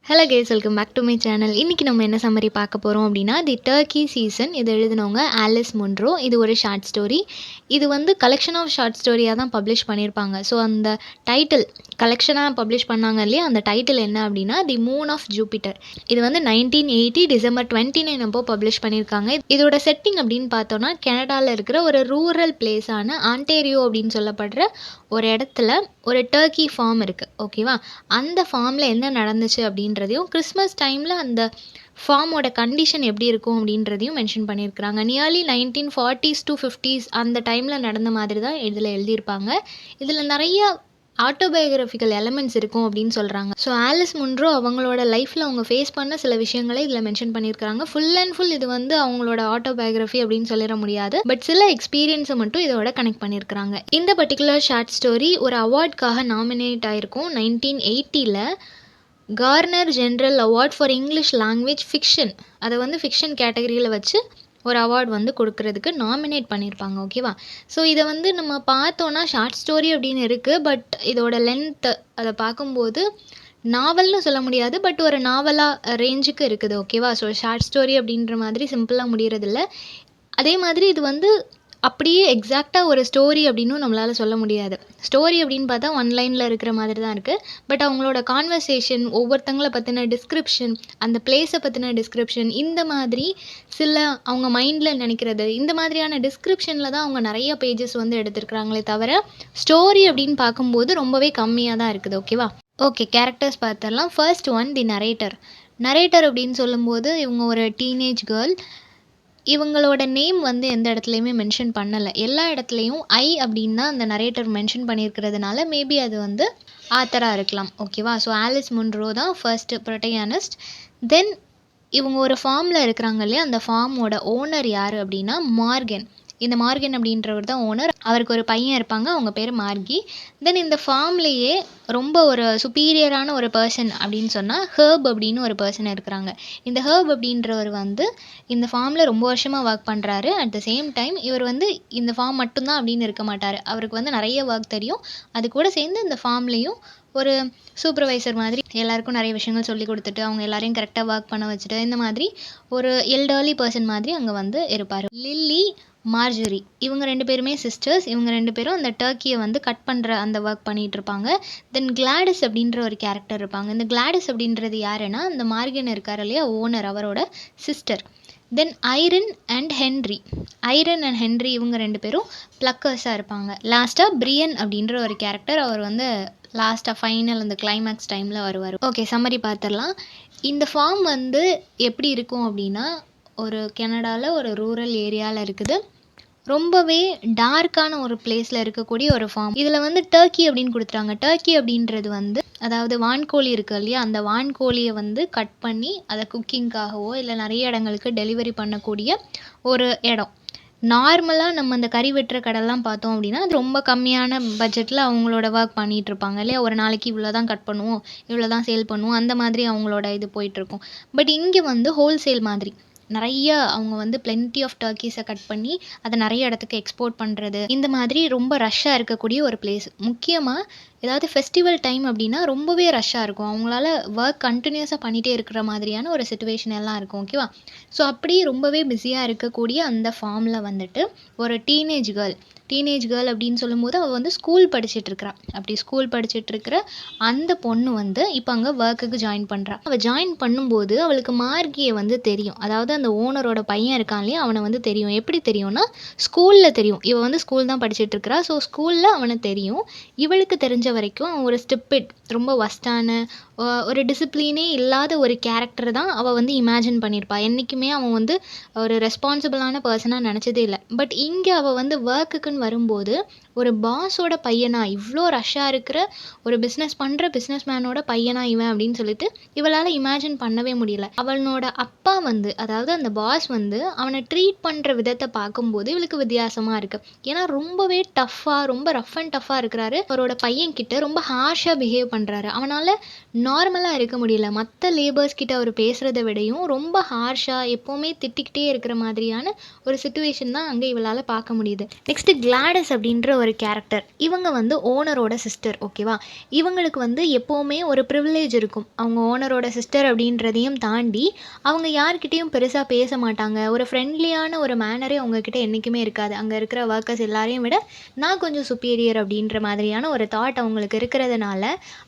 Hello guys, welcome back to my channel. இன்றைக்கி நம்ம என்ன சம்மரி பார்க்க போகிறோம் அப்படின்னா, தி டர்க்கி சீசன். இது எழுதினவங்க ஆலிஸ் முன்ரோ. இது ஒரு ஷார்ட் ஸ்டோரி. இது வந்து கலெக்ஷன் ஆஃப் ஷார்ட் ஸ்டோரியாக தான் பப்ளிஷ் பண்ணியிருப்பாங்க. ஸோ அந்த டைட்டில் கலெக்ஷனாக பப்ளிஷ் பண்ணாங்க இல்லையா, அந்த டைட்டில் என்ன அப்படின்னா தி மூன் ஆஃப் ஜூபிட்டர். இது வந்து 1980 டிசம்பர் 29 அப்போ பப்ளிஷ் பண்ணியிருக்காங்க. இதோட செட்டிங் அப்படின்னு பார்த்தோன்னா, கனடாவில் இருக்கிற ஒரு ரூரல் பிளேஸான ஆன்டேரியோ அப்படின்னு சொல்லப்படுற ஒரு இடத்துல ஒரு டர்க்கி ஃபார்ம் இருக்குது. ஓகேவா, அந்த ஃபார்மில் என்ன நடந்துச்சு அப்படின்றதையும், கிறிஸ்மஸ் டைமில் அந்த ஃபார்மோட கண்டிஷன் எப்படி இருக்கும் அப்படின்றதையும் மென்ஷன் பண்ணியிருக்கிறாங்க. நியர்லி 1940s to 50s அந்த டைமில் நடந்த மாதிரி தான் இதில் எழுதியிருப்பாங்க. இதில் நிறைய ஆட்டோபயோகிராஃபிக்கல் எலமெண்ட்ஸ் இருக்கும் அப்படின்னு சொல்கிறாங்க. ஸோ ஆலிஸ் முன்ரோ அவங்களோட லைஃப்பில் அவங்க ஃபேஸ் பண்ண சில விஷயங்களை இதில் மென்ஷன் பண்ணியிருக்காங்க. ஃபுல் அண்ட் ஃபுல் இது வந்து அவங்களோட ஆட்டோபயோகிராஃபி அப்படின்னு சொல்லிட முடியாது, பட் சில எக்ஸ்பீரியன்ஸை மட்டும் இதோட கனெக்ட் பண்ணியிருக்கிறாங்க. இந்த பர்டிகுலர் ஷார்ட் ஸ்டோரி ஒரு அவார்ட்காக நாமினேட் ஆகிருக்கும். 1980 corner general award for English language fiction, அதை வந்து ஃபிக்ஷன் கேட்டகரியில் வச்சு ஒரு அவார்ட் வந்து கொடுக்கறதுக்கு நாமினேட் பண்ணியிருப்பாங்க. ஓகேவா, ஸோ இதை வந்து நம்ம பார்த்தோன்னா ஷார்ட் ஸ்டோரி அப்படின்னு இருக்குது, பட் இதோட லென்த்து அதை பார்க்கும்போது நாவல்னு சொல்ல முடியாது, பட் ஒரு நாவலாக ரேஞ்சுக்கு இருக்குது. ஓகேவா, ஸோ ஷார்ட் ஸ்டோரி அப்படின்ற மாதிரி சிம்பிளாக முடியறதில்ல. அதே மாதிரி இது வந்து அப்படியே எக்ஸாக்டாக ஒரு ஸ்டோரி அப்படின்னும் நம்மளால் சொல்ல முடியாது. ஸ்டோரி அப்படின்னு பார்த்தா ஒன் லைனில் இருக்கிற மாதிரி தான் இருக்குது, பட் அவங்களோட கான்வர்சேஷன், ஒவ்வொருத்தங்களை பற்றின டிஸ்கிரிப்ஷன், அந்த பிளேஸை பற்றின டிஸ்கிரிப்ஷன், இந்த மாதிரி சில அவங்க மைண்டில் நினைக்கிறது, இந்த மாதிரியான டிஸ்கிரிப்ஷனில் தான் அவங்க நிறைய பேஜஸ் வந்து எடுத்துருக்குறாங்களே தவிர ஸ்டோரி அப்படின்னு பார்க்கும்போது ரொம்பவே கம்மியாக தான் இருக்குது. ஓகேவா, ஓகே, கேரக்டர்ஸ் பார்த்துடலாம். ஃபர்ஸ்ட் ஒன் தி நரேட்டர் அப்படின்னு சொல்லும்போது இவங்க ஒரு டீனேஜ் கேர்ள். இவங்களோட நேம் வந்து எந்த இடத்துலையுமே மென்ஷன் பண்ணலை. எல்லா இடத்துலையும் ஐ அப்படின்னு தான் அந்த நரேட்டர் மென்ஷன் பண்ணியிருக்கிறதுனால மேபி அது வந்து ஆத்தராக இருக்கலாம். ஓகேவா, ஸோ ஆலிஸ் முன்ரோ தான் ஃபர்ஸ்ட் ப்ரொட்டகனிஸ்ட். தென் இவங்க ஒரு ஃபார்மில் இருக்கிறாங்க இல்லையா, அந்த ஃபார்மோட ஓனர் யார் அப்படின்னா மார்கன். இந்த மார்கன் அப்படின்றவர் தான் ஓனர். அவருக்கு ஒரு பையன் இருப்பாங்க, அவங்க பேர் மார்கி. தென் இந்த ஃபார்ம்லேயே ரொம்ப ஒரு சுப்பீரியரான ஒரு பர்சன் அப்படின்னு சொன்னால் ஹர்ப் அப்படின்னு ஒரு பர்சன் இருக்கிறாங்க. இந்த ஹர்ப் அப்படின்றவர் வந்து இந்த ஃபார்மில் ரொம்ப வருஷமாக ஒர்க் பண்ணுறாரு. அட் த சேம் டைம் இவர் வந்து இந்த ஃபார்ம் மட்டும்தான் அப்படின்னு இருக்க மாட்டார். அவருக்கு வந்து நிறைய ஒர்க் தெரியும். அது கூட சேர்ந்து இந்த ஃபார்ம்லேயும் ஒரு சூப்பர்வைசர் மாதிரி எல்லாருக்கும் நிறைய விஷயங்கள் சொல்லி கொடுத்துட்டு அவங்க எல்லாரையும் கரெக்டாக ஒர்க் பண்ண வச்சுட்டு இந்த மாதிரி ஒரு எல்டர்லி பர்சன் மாதிரி அங்கே வந்து இருப்பார். லில்லி, மார்ஜரி, இவங்க 2 பேருமே சிஸ்டர்ஸ். இவங்க 2 பேரும் அந்த டர்க்கியை வந்து கட் பண்ணுற அந்த ஒர்க் பண்ணிகிட்டு இருப்பாங்க. தென் கிளாடிஸ் அப்படின்ற ஒரு கேரக்டர் இருப்பாங்க. இந்த கிளாடிஸ் அப்படின்றது யாருன்னா அந்த மார்கன் இருக்கார் இல்லையா ஓனர், அவரோட sister. Then iron and Henry இவங்க 2 பேரும் ப்ளக்கர்ஸாக இருப்பாங்க. லாஸ்ட்டாக பிரியன் அப்படின்ற ஒரு கேரக்டர், அவர் வந்து லாஸ்ட்டாக ஃபைனல் அந்த கிளைமேக்ஸ் டைமில் வருவார். ஓகே, சம்மரி பார்த்துடலாம். இந்த ஃபார்ம் வந்து எப்படி இருக்கும் அப்படின்னா, ஒரு கனடாவில் ஒரு ரூரல் ஏரியாவில் இருக்குது. ரொம்பவே டார்க்கான ஒரு பிளேஸில் இருக்கக்கூடிய ஒரு ஃபார்ம். இதில் வந்து டர்க்கி அப்படின்னு கொடுத்துறாங்க. டர்க்கி அப்படின்றது வந்து அதாவது வான்கோழி இருக்குது இல்லையா, அந்த வான்கோழியை வந்து கட் பண்ணி அதை குக்கிங்காகவோ இல்லை நிறைய இடங்களுக்கு டெலிவரி பண்ணக்கூடிய ஒரு இடம். நார்மலாக நம்ம அந்த கறி வெட்டுற கடைலாம் பார்த்தோம் அப்படின்னா அது ரொம்ப கம்மியான பட்ஜெட்டில் அவங்களோட ஒர்க் பண்ணிகிட்டு இருப்பாங்க இல்லையா. ஒரு நாளைக்கு இவ்வளோ தான் கட் பண்ணுவோம், இவ்வளோ தான் சேல் பண்ணுவோம், அந்த மாதிரி அவங்களோட இது போயிட்டுருக்கும். பட் இங்கே வந்து ஹோல்சேல் மாதிரி நிறைய அவங்க வந்து பிளென்டி ஆஃப் டர்க்கீஸை கட் பண்ணி அதை நிறைய இடத்துக்கு எக்ஸ்போர்ட் பண்ணுறது, இந்த மாதிரி ரொம்ப ரஷ்ஷாக இருக்கக்கூடிய ஒரு பிளேஸ். முக்கியமாக ஏதாவது ஃபெஸ்டிவல் டைம் அப்படின்னா ரொம்பவே ரஷ்ஷாக இருக்கும். அவங்களால ஒர்க் கண்டினியூஸாக பண்ணிகிட்டே இருக்கிற மாதிரியான ஒரு சிச்சுவேஷன் எல்லாம் இருக்கும். ஓகேவா, ஸோ அப்படி ரொம்பவே பிஸியாக இருக்கக்கூடிய அந்த ஃபார்மில் வந்துட்டு ஒரு டீனேஜ் கேர்ள் அப்படின்னு சொல்லும்போது அவள் வந்து ஸ்கூல் படிச்சுட்ருக்கிறா. அப்படி ஸ்கூல் படிச்சுட்ருக்கிற அந்த பொண்ணு வந்து இப்போ அங்கே ஒர்க்குக்கு ஜாயின் பண்ணுறா. அவள் ஜாயின் பண்ணும்போது அவளுக்கு மார்கியை வந்து தெரியும். அதாவது அந்த ஓனரோட பையன் இருக்கான் இல்லையா, அவனை வந்து தெரியும். எப்படி தெரியும்னா ஸ்கூலில் தெரியும். இவள் வந்து ஸ்கூல் தான் படிச்சுட்ருக்கிறா. ஸோ ஸ்கூலில் அவனை தெரியும். இவளுக்கு தெரிஞ்ச வரைக்கும் அவன் ஒரு ஸ்டூபிட், ரொம்ப வஸ்டான, ஒரு டிசிப்ளினே இல்லாத ஒரு கேரக்டர் தான் அவள் வந்து இமேஜின் பண்ணியிருப்பாள். என்றைக்குமே அவன் வந்து ஒரு ரெஸ்பான்சிபிளான பர்சனாக நினச்சதே இல்லை. பட் இங்கே அவள் வந்து ஒர்க்குக்குன்னு வரும்போது ஒரு பாஸோட பையனா, இவ்வளோ ரஷ்ஷாக இருக்கிற ஒரு பிஸ்னஸ் மேனோட பையனா இவன் அப்படின்னு சொல்லிட்டு இவளால் இமேஜின் பண்ணவே முடியல. அவனோட அப்பா வந்து அதாவது அந்த பாஸ் வந்து அவனை ட்ரீட் பண்ணுற விதத்தை பார்க்கும்போது இவளுக்கு வித்தியாசமாக இருக்குது. ஏன்னா ரொம்பவே டஃப்பாக, ரொம்ப ரஃப் அண்ட் டஃப்பாக இருக்கிறாரு. அவரோட பையன்கிட்ட ரொம்ப ஹார்ஷாக பிஹேவ் பண்ணுறாரு. அவனால் நார்மலாக இருக்க முடியல. மற்ற லேபர்ஸ் கிட்ட அவர் பேசுகிறத விடையும் ரொம்ப ஹார்ஷாக எப்போவுமே திட்டிக்கிட்டே இருக்கிற மாதிரியான ஒரு சிச்சுவேஷன் தான் அங்கே இவளால் பார்க்க முடியுது. நெக்ஸ்ட்டு கிளாடிஸ் அப்படின்ற ஒரு ஒரு கேரக்டர். இவங்க வந்து ஓனரோட சிஸ்டர். ஓகேவா? இவங்களுக்கு வந்து எப்போவுமே ஒரு ப்ரிவிலேஜ் இருக்கும். அவங்க ஓனரோட சிஸ்டர் அப்படின்றதையும் தாண்டி அவங்க யார்கிட்டயும் பெருசா பேச மாட்டாங்க. ஒரு ஃப்ரெண்ட்லியான ஒரு மேனரே அவங்ககிட்ட என்றைக்குமே இருக்காது. அங்க இருக்கிற வொர்க்கர்ஸ் எல்லாரையும் விட நான் கொஞ்சம் சுப்பீரியர் அப்படின்ற மாதிரியான ஒரு தாட் அவங்களுக்கு இருக்கிறதுனால,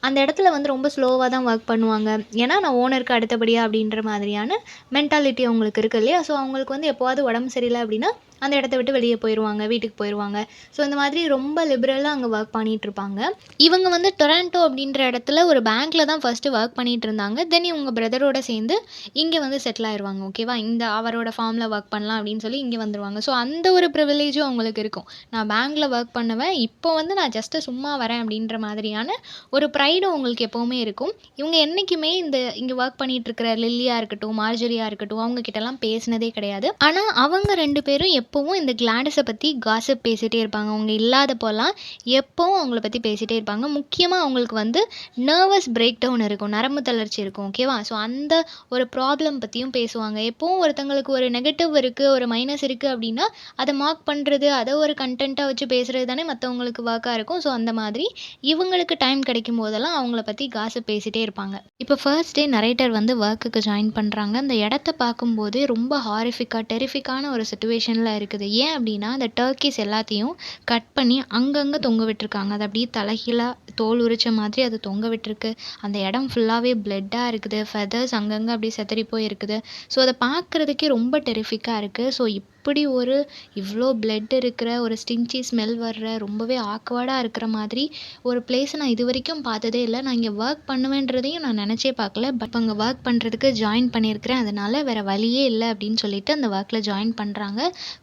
அந்த இடத்துல வந்து ரொம்ப ஸ்லோவா தான் வொர்க் பண்ணுவாங்க. ஏன்னா நான் ஓனருக்கு அடுத்தபடியா அப்படின்ற மாதிரியான மென்டாலிட்டி அவங்களுக்கு இருக்கு இல்லையா? ஸோ அவங்களுக்கு வந்து எப்போவாவது உடம்பு சரியில்ல அப்படின்னா, அந்த இடத்த விட்டு வெளியே போயிருவாங்க. வீட்டுக்கு போயிருவாங்க. ஸோ இந்த மாதிரி ரொம்ப லிபரலா அங்க வொர்க் பண்ணிட்டுருப்பாங்க. இவங்க வந்து டொரான்டோ அப்படின்ற இடத்துல ஒரு பேங்க்ல தான் ஃபர்ஸ்ட்டு வொர்க் பண்ணிட்டுருந்தாங்க. தென் இவங்க பிரதரோட சேர்ந்து இங்க வந்து செட்டில் ஆயிருவாங்க. ஓகேவா? இந்த அவரோட ஃபார்ம்ல வொர்க் பண்ணலாம் அப்படின்னு சொல்லி இங்க வந்துருவாங்க. ஸோ அந்த ஒரு ப்ரிவிலேஜும் அவங்களுக்கு இருக்கும். நான் பேங்க்ல வொர்க் பண்ணுவேன். இப்போ வந்து நான் ஜஸ்ட்டு சும்மா வரேன் அப்படின்ற மாதிரியான ஒரு ப்ரைடும் உங்களுக்கு எப்பவுமே இருக்கும். இவங்க என்னைக்குமே இங்க வொர்க் பண்ணிட்டு இருக்கிற லில்லியா இருக்கட்டும், மார்ஜரியா இருக்கட்டும், அவங்க கிட்டலாம் பேசினதே கிடையாது. ஆனா அவங்க 2 பேரும் எப்பவும் இந்த கிளாடிஸ பத்தி காசிப் பேசிட்டே இருப்பாங்க. அவங்க இல்லாதப்போலாம் எப்பவும் அவங்கள பத்தி பேசிட்டே இருப்பாங்க. முக்கியமா அவங்களுக்கு வந்து நர்வஸ் பிரேக் டவுன் இருக்கும். நரம்பு தளர்ச்சி இருக்கும். ஓகேவா? ஸோ அந்த ஒரு ப்ராப்ளம் பத்தியும் பேசுவாங்க. எப்பவும் ஒருத்தங்களுக்கு ஒரு நெகட்டிவ் இருக்கு, ஒரு மைனஸ் இருக்கு அப்படின்னா, அத மார்க் பண்றது, அத ஒரு கன்டென்ட்டா வச்சு பேசுறது தானே மத்தவங்களுக்கு வொர்க்கா இருக்கும். ஸோ அந்த மாதிரி இவங்களுக்கு டைம் கிடைக்கும் போதெல்லாம் அவங்கள பத்தி காசிப் பேசிட்டே இருப்பாங்க. இப்போ ஃபர்ஸ்ட் டே நரேட்டர் வந்து வொர்க்குக்கு ஜாயின் பண்றாங்க. அந்த இடத்த பார்க்கும்போதே ரொம்ப ஹாரிஃபிக்கா, டெரிஃபிக்கான ஒரு சிச்சுவேஷன்ல இருக்குது. ஏன் அப்படின்னா, அந்த டர்க்கீஸ் எல்லாத்தையும் கட் பண்ணி அங்கங்க தொங்க விட்டுருக்காங்க. அது அப்படியே தலைகீழா தோல் உரிச்ச மாதிரி அது தொங்க விட்டுருக்கு. அந்த இடம் ஃபுல்லாவே பிளட்டா இருக்குது. ஃபெதர்ஸ் அங்கங்க அப்படியே சிதறி போய் இருக்குது. ஸோ அத பார்க்குறதுக்கே ரொம்ப டெரிஃபிக்கா இருக்கு. ஸோ இப்படி ஒரு இவ்ளோ பிளட் இருக்கிற, ஒரு ஸ்டின்ச்சி ஸ்மெல் வர்ற, ரொம்பவே ஆக்வர்டா இருக்கிற மாதிரி ஒரு பிளேஸ நான் இதுவரைக்கும் பார்த்ததே இல்ல. நான் இங்க வொர்க் பண்ணுவேன்றதையும் நான் நெனச்சே பார்க்கல. பட் அங்க வொர்க் பண்றதுக்கு ஜாயின் பண்ணியிருக்கிறேன். அதனால வேற வழியே இல்ல அப்படின்னு சொல்லிட்டு அந்த வொர்க்ல ஜாயின் பண்றாங்க.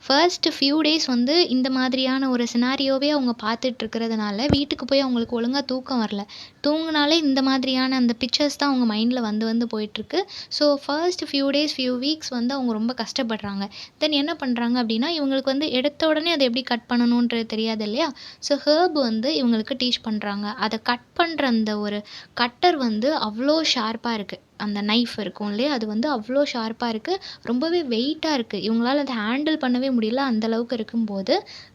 ஃபர்ஸ்ட் ஃபியூ டேஸ் வந்து இந்த மாதிரியான ஒரு சினாரியோவே அவங்க பார்த்துட்டு இருக்கிறதுனால, வீட்டுக்கு போய் அவங்களுக்கு ஒழுங்கா தூக்கம் வரல. தூங்குனாலே இந்த மாதிரியான அந்த பிக்சர்ஸ் தான் அவங்க மைண்ட்ல வந்து வந்து போயிட்டுருக்கு. So first few days, few weeks வந்து அவங்க ரொம்ப கஷ்டப்படுறாங்க. தென் என்ன பண்றாங்க அப்படின்னா, இவங்களுக்கு வந்து எடுத்த உடனே அத எப்படி கட் பண்ணணுன்றது தெரியாது இல்லையா? ஸோ ஹெர்ப் வந்து இவங்களுக்கு டீச் பண்றாங்க. அத கட் பண்ற அந்த ஒரு கட்டர் வந்து அவ்ளோ ஷார்ப்பா இருக்கு. அந்த நைஃப் இருக்கும் இல்லையா? அது வந்து அவ்ளோ ஷார்ப்பா இருக்கு. ரொம்பவே வெயிட்டா இருக்கு. இவங்களால அத ஹேண்டில் பண்ணவே முடியல. அந்த அளவுக்கு இருக்கும்போது,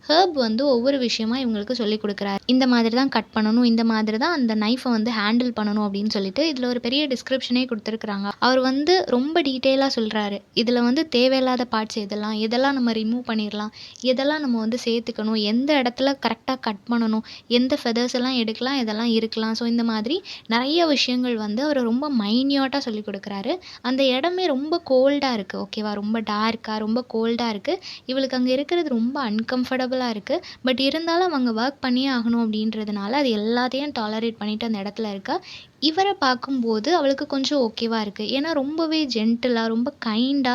ஹெர்ப் வந்து ஒவ்வொரு விஷயமா இவங்களுக்கு சொல்லிக் குடுக்குறாரு. இந்த மாதிரி தான் கட் பண்ணணும். இந்த மாதிரி தான் அந்த நைஃப வந்து ஹேண்டில் பண்ணணும் அப்படின்னு சொல்லிட்டு, இதுல ஒரு பெரிய டிஸ்கிரிப்ஷனே குடுத்துருக்காங்க. அவர் வந்து ரொம்ப டீட்டெயிலா சொல்றாரு. இதுல வந்து தேவையில்லாத பார்ட்ஸ் எதெல்லாம், எதெல்லாம் நம்ம ரிமூவ் பண்ணிரலாம், எதெல்லாம் நம்ம வந்து சேர்த்துக்கணும், எந்த இடத்துல கரெக்ட்டா கட் பண்ணணும், எந்த ஃபெதர்ஸ் எல்லாம் எடுக்கலாம், எதெல்லாம் இருக்கலாம். ஸோ இந்த மாதிரி நெறைய விஷயங்கள் வந்து அவரு ரொம்ப மைன்யூட்டா சொல்லிக் குடுக்குறாரு. அந்த இடமே ரொம்ப கோல்டா இருக்கு. ஓகேவா? ரொம்ப டார்க்கா, ரொம்ப கோல்டா இருக்கு. இவளுக்கு அங்க இருக்கிறது ரொம்ப அன்கம்ஃபர்டபுளா இருக்கு. பட் இருந்தாலும் அவங்க வொர்க் பண்ணியே ஆகணும் அப்படின்றதுனால, அது எல்லாத்தையும் டாலரேட் பண்ணிட்டு அந்த இடத்துல இருக்கா. இவர பார்க்கும்போது அவளுக்கு கொஞ்சம் ஓகேவா இருக்கு. ஏன்னா ரொம்பவே ஜென்டிலா, ரொம்ப கைண்டா,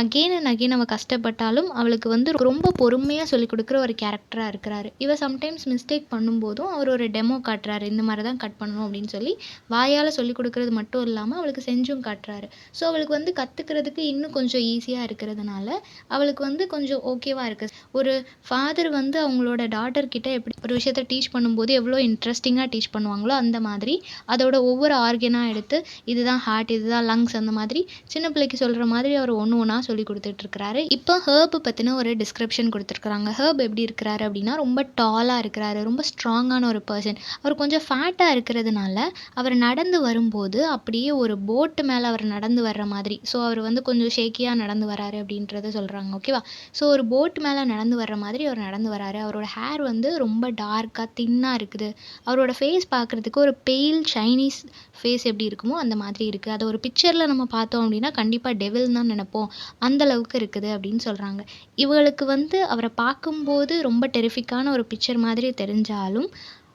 அகைன் அண்ட் அகைன் அவ கஷ்டப்பட்டாலும் அவளுக்கு வந்து ரொம்ப பொறுமையா சொல்லிக் குடுக்குற ஒரு கேரக்டரா இருக்கிறாரு. இவ சம்டைம்ஸ் மிஸ்டேக் பண்ணும்போதும் அவர் ஒரு டெமோ காட்டுறாரு. இந்த மாரி தான் கட் பண்ணணும் அப்படின்னு சொல்லி, வாயால சொல்லிக் குடுக்குறது மட்டும் இல்லாம அவளுக்கு செஞ்சும் காட்டுறாரு. ஸோ அவளுக்கு வந்து கத்துக்கிறதுக்கு இன்னும் கொஞ்சம் ஈஸியா இருக்கிறதுனால, அவளுக்கு வந்து கொஞ்சம் ஓகேவா இருக்கு. ஒரு ஃபாதர் வந்து அவங்களோட டாட்டர் கிட்ட எப்படி ஒரு விஷயத்த டீச் பண்ணும்போது எவ்வளோ இன்ட்ரெஸ்டிங்கா டீச் பண்ணுவாங்களோ, அந்த மாதிரி அதோட ஒவ்வொரு ஆர்கனா எடுத்து, இதுதான் ஹார்ட், இதுதான் லங்ஸ் அந்த மாதிரி சின்ன பிள்ளைக்கு சொல்ற மாதிரி அவர் ஒண்ணு ஒண்ணா சொல்லிக் குடுத்துட்டு இருக்கிறாரு. இப்போ ஹெர்ப் பத்தின ஒரு டிஸ்கிரிப்ஷன் குடுத்துருக்காங்க. ஹெர்ப் எப்படி இருக்கிறாரு அப்படின்னா, ரொம்ப டாலா இருக்கிறாரு. ரொம்ப ஸ்ட்ராங்கான ஒரு பெர்சன். அவர் கொஞ்சம் ஃபேட்டா இருக்கிறதுனால, அவர் நடந்து வரும்போது அப்படியே ஒரு போட் மேல அவர் நடந்து வர்ற மாதிரி. ஸோ அவர் வந்து கொஞ்சம் ஷேக்கியா நடந்து வராரு அப்படின்றத சொல்றாங்க. ஓகேவா? ஸோ ஒரு போட் மேல நடந்து வர்ற மாதிரி அவர் நடந்து வராரு. அவரோட ஹேர் வந்து ரொம்ப டார்க்கா, தின்னா இருக்குது. அவரோட ஃபேஸ் பார்க்கறதுக்கு ஒரு பெயில் சைனீஸ் ஃபேஸ் எப்படி இருக்குமோ அந்த மாதிரி இருக்கு. அத ஒரு பிக்சர்ல நம்ம பார்த்தோம் அப்படின்னா, கண்டிப்பா டெவில்ன்னு தான் நெனைப்போம். அந்த அளவுக்கு இருக்குது அப்படின்னு சொல்றாங்க. இவளுக்கு வந்து அவர பார்க்கும்போது ரொம்ப டெரிஃபிக்கான ஒரு பிக்சர் மாதிரி தெரிஞ்சாலும்,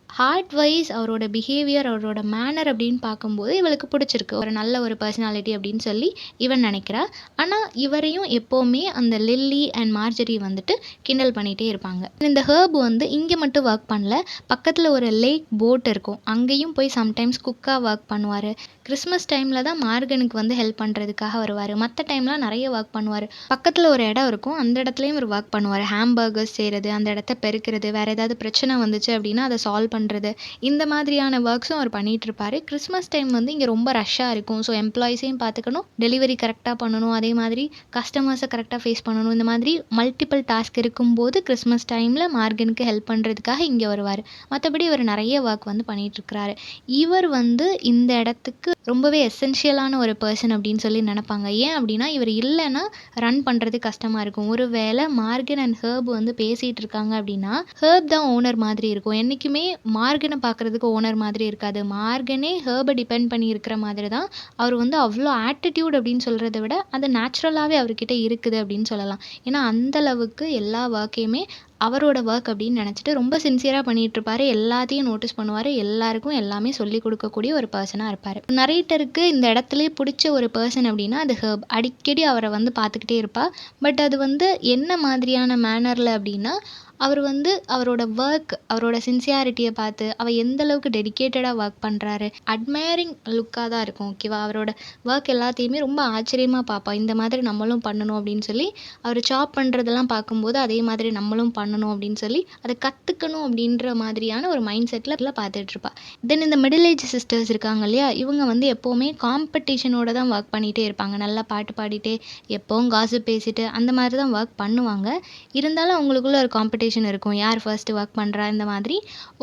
ஹார்ட் வைஸ் அவரோட பிஹேவியர், அவரோட மேனர் அப்படின்னு பார்க்கும்போது இவளுக்கு பிடிச்சிருக்கு. ஒரு நல்ல ஒரு பர்சனாலிட்டி அப்படின்னு சொல்லி இவ நெனைக்கிறா. ஆனா, இவரையும் எப்பவுமே அந்த லில்லி அண்ட் மார்ஜரி வந்துட்டு கிண்டல் பண்ணிட்டே இருப்பாங்க. இந்த ஹெர்ப் வந்து இங்க மட்டும் வொர்க் பண்ணல. பக்கத்துல ஒரு லேக் போட் இருக்கும். அங்கேயும் போய் சம்டைம்ஸ் குக்கா வொர்க் பண்ணுவாரு. கிறிஸ்மஸ் டைம்ல தான் மார்கனுக்கு வந்து ஹெல்ப் பண்றதுக்காக வருவாரு. மத்த டைம்லாம் நெறைய வொர்க் பண்ணுவாரு. பக்கத்துல ஒரு இடம் இருக்கும். அந்த இடத்துலயும் இவரு வொர்க் பண்ணுவாரு. ஹாம்பர்கர்ஸ் செய்றது, அந்த இடத்த பெருக்குறது, வேற ஏதாவது பிரச்சனை வந்துச்சு அப்படின்னா, அத சால்வ் பண்ணுறது, இந்த மாதிரியான ஒர்க்ஸும் அவர் பண்ணிகிட்ருப்பாரு. கிறிஸ்மஸ் டைம் வந்து இங்கே ரொம்ப ரஷ்ஷாக இருக்கும். ஸோ எம்ப்ளாயீஸையும் பார்த்துக்கணும், டெலிவரி கரெக்டாக பண்ணணும், அதே மாதிரி கஸ்டமர்ஸை கரெக்டாக ஃபேஸ் பண்ணணும். இந்த மாதிரி மல்டிபிள் டாஸ்க் இருக்கும்போது கிறிஸ்மஸ் டைமில் மார்கனுக்கு ஹெல்ப் பண்ணுறதுக்காக இங்கே வருவார். மற்றபடி இவர் நிறைய ஒர்க் வந்து பண்ணிகிட்ருக்கிறாரு. இவர் வந்து இந்த இடத்துக்கு ரொம்பவே எசென்ஷியலான ஒரு பர்சன் அப்படின்னு சொல்லி நினைப்பாங்க. ஏன் அப்படின்னா இவர் இல்லைன்னா ரன் பண்ணுறது கஷ்டமாக இருக்கும். ஒரு வேளை மார்கன் அண்ட் ஹெர்ப் வந்து பேசிகிட்டு இருக்காங்க அப்படின்னா ஹெர்ப் தான் ஓனர் மாதிரி இருக்கும். என்றைக்குமே மார்கனை பார்க்குறதுக்கு ஓனர் மாதிரி இருக்காது. மார்கனே ஹெர்பை டிபெண்ட் பண்ணி இருக்கிற மாதிரி தான். அவர் வந்து அவ்வளோ ஆட்டிடியூட் அப்படின்னு சொல்கிறத விட அது நேச்சுரலாகவே அவர்கிட்ட இருக்குது அப்படின்னு சொல்லலாம். ஏன்னா அந்தளவுக்கு எல்லா ஒர்க்கையுமே அவரோட ஒர்க் அப்படின்னு நினச்சிட்டு ரொம்ப சின்சியராக பண்ணிகிட்ருப்பாரு. எல்லாத்தையும் நோட்டீஸ் பண்ணுவார். எல்லாருக்கும் எல்லாமே சொல்லிக் கொடுக்கக்கூடிய ஒரு பர்சனாக இருப்பார். நரேட்டருக்கு இந்த இடத்துலயே பிடிச்ச ஒரு பர்சன் அப்படின்னா அது ஹெர்ப். அடிக்கடி அவரை வந்து பார்த்துக்கிட்டே இருப்பா. பட் அது வந்து என்ன மாதிரியான மேனரில் அப்படின்னா அவர் வந்து அவரோட ஒர்க், அவரோட சின்சியாரிட்டியை பார்த்து அவர் எந்த அளவுக்கு டெடிகேட்டடாக ஒர்க் பண்ணுறாரு, அட்மையரிங் லுக்காக தான் இருக்கும். ஓகேவா? அவரோட ஒர்க் எல்லாத்தையுமே ரொம்ப ஆச்சரியமாக பார்ப்பா. இந்த மாதிரி நம்மளும் பண்ணணும் அப்படின்னு சொல்லி அவர் சாப் பண்ணுறதெல்லாம் பார்க்கும்போது அதே மாதிரி நம்மளும் பண்ணணும் அப்படின்னு சொல்லி அதை கற்றுக்கணும் அப்படின்ற மாதிரியான ஒரு மைண்ட் செட்டில் பார்த்துட்ருப்பா. தென் இந்த மிடில் ஏஜ் சிஸ்டர்ஸ் இருக்காங்க இல்லையா, இவங்க வந்து எப்போவுமே காம்படிஷனோட தான் ஒர்க் பண்ணிகிட்டே இருப்பாங்க. நல்லா பாட்டு பாடிட்டே எப்போவும் காசிப் பேசிட்டு அந்த மாதிரி தான் ஒர்க் பண்ணுவாங்க. இருந்தாலும் அவங்களுக்குள்ள ஒரு காம்படிஷன் இருக்கும். யார் ஃபர்ஸ்ட்டு ஒர்க் பண்ணுறா, இந்த மாதிரி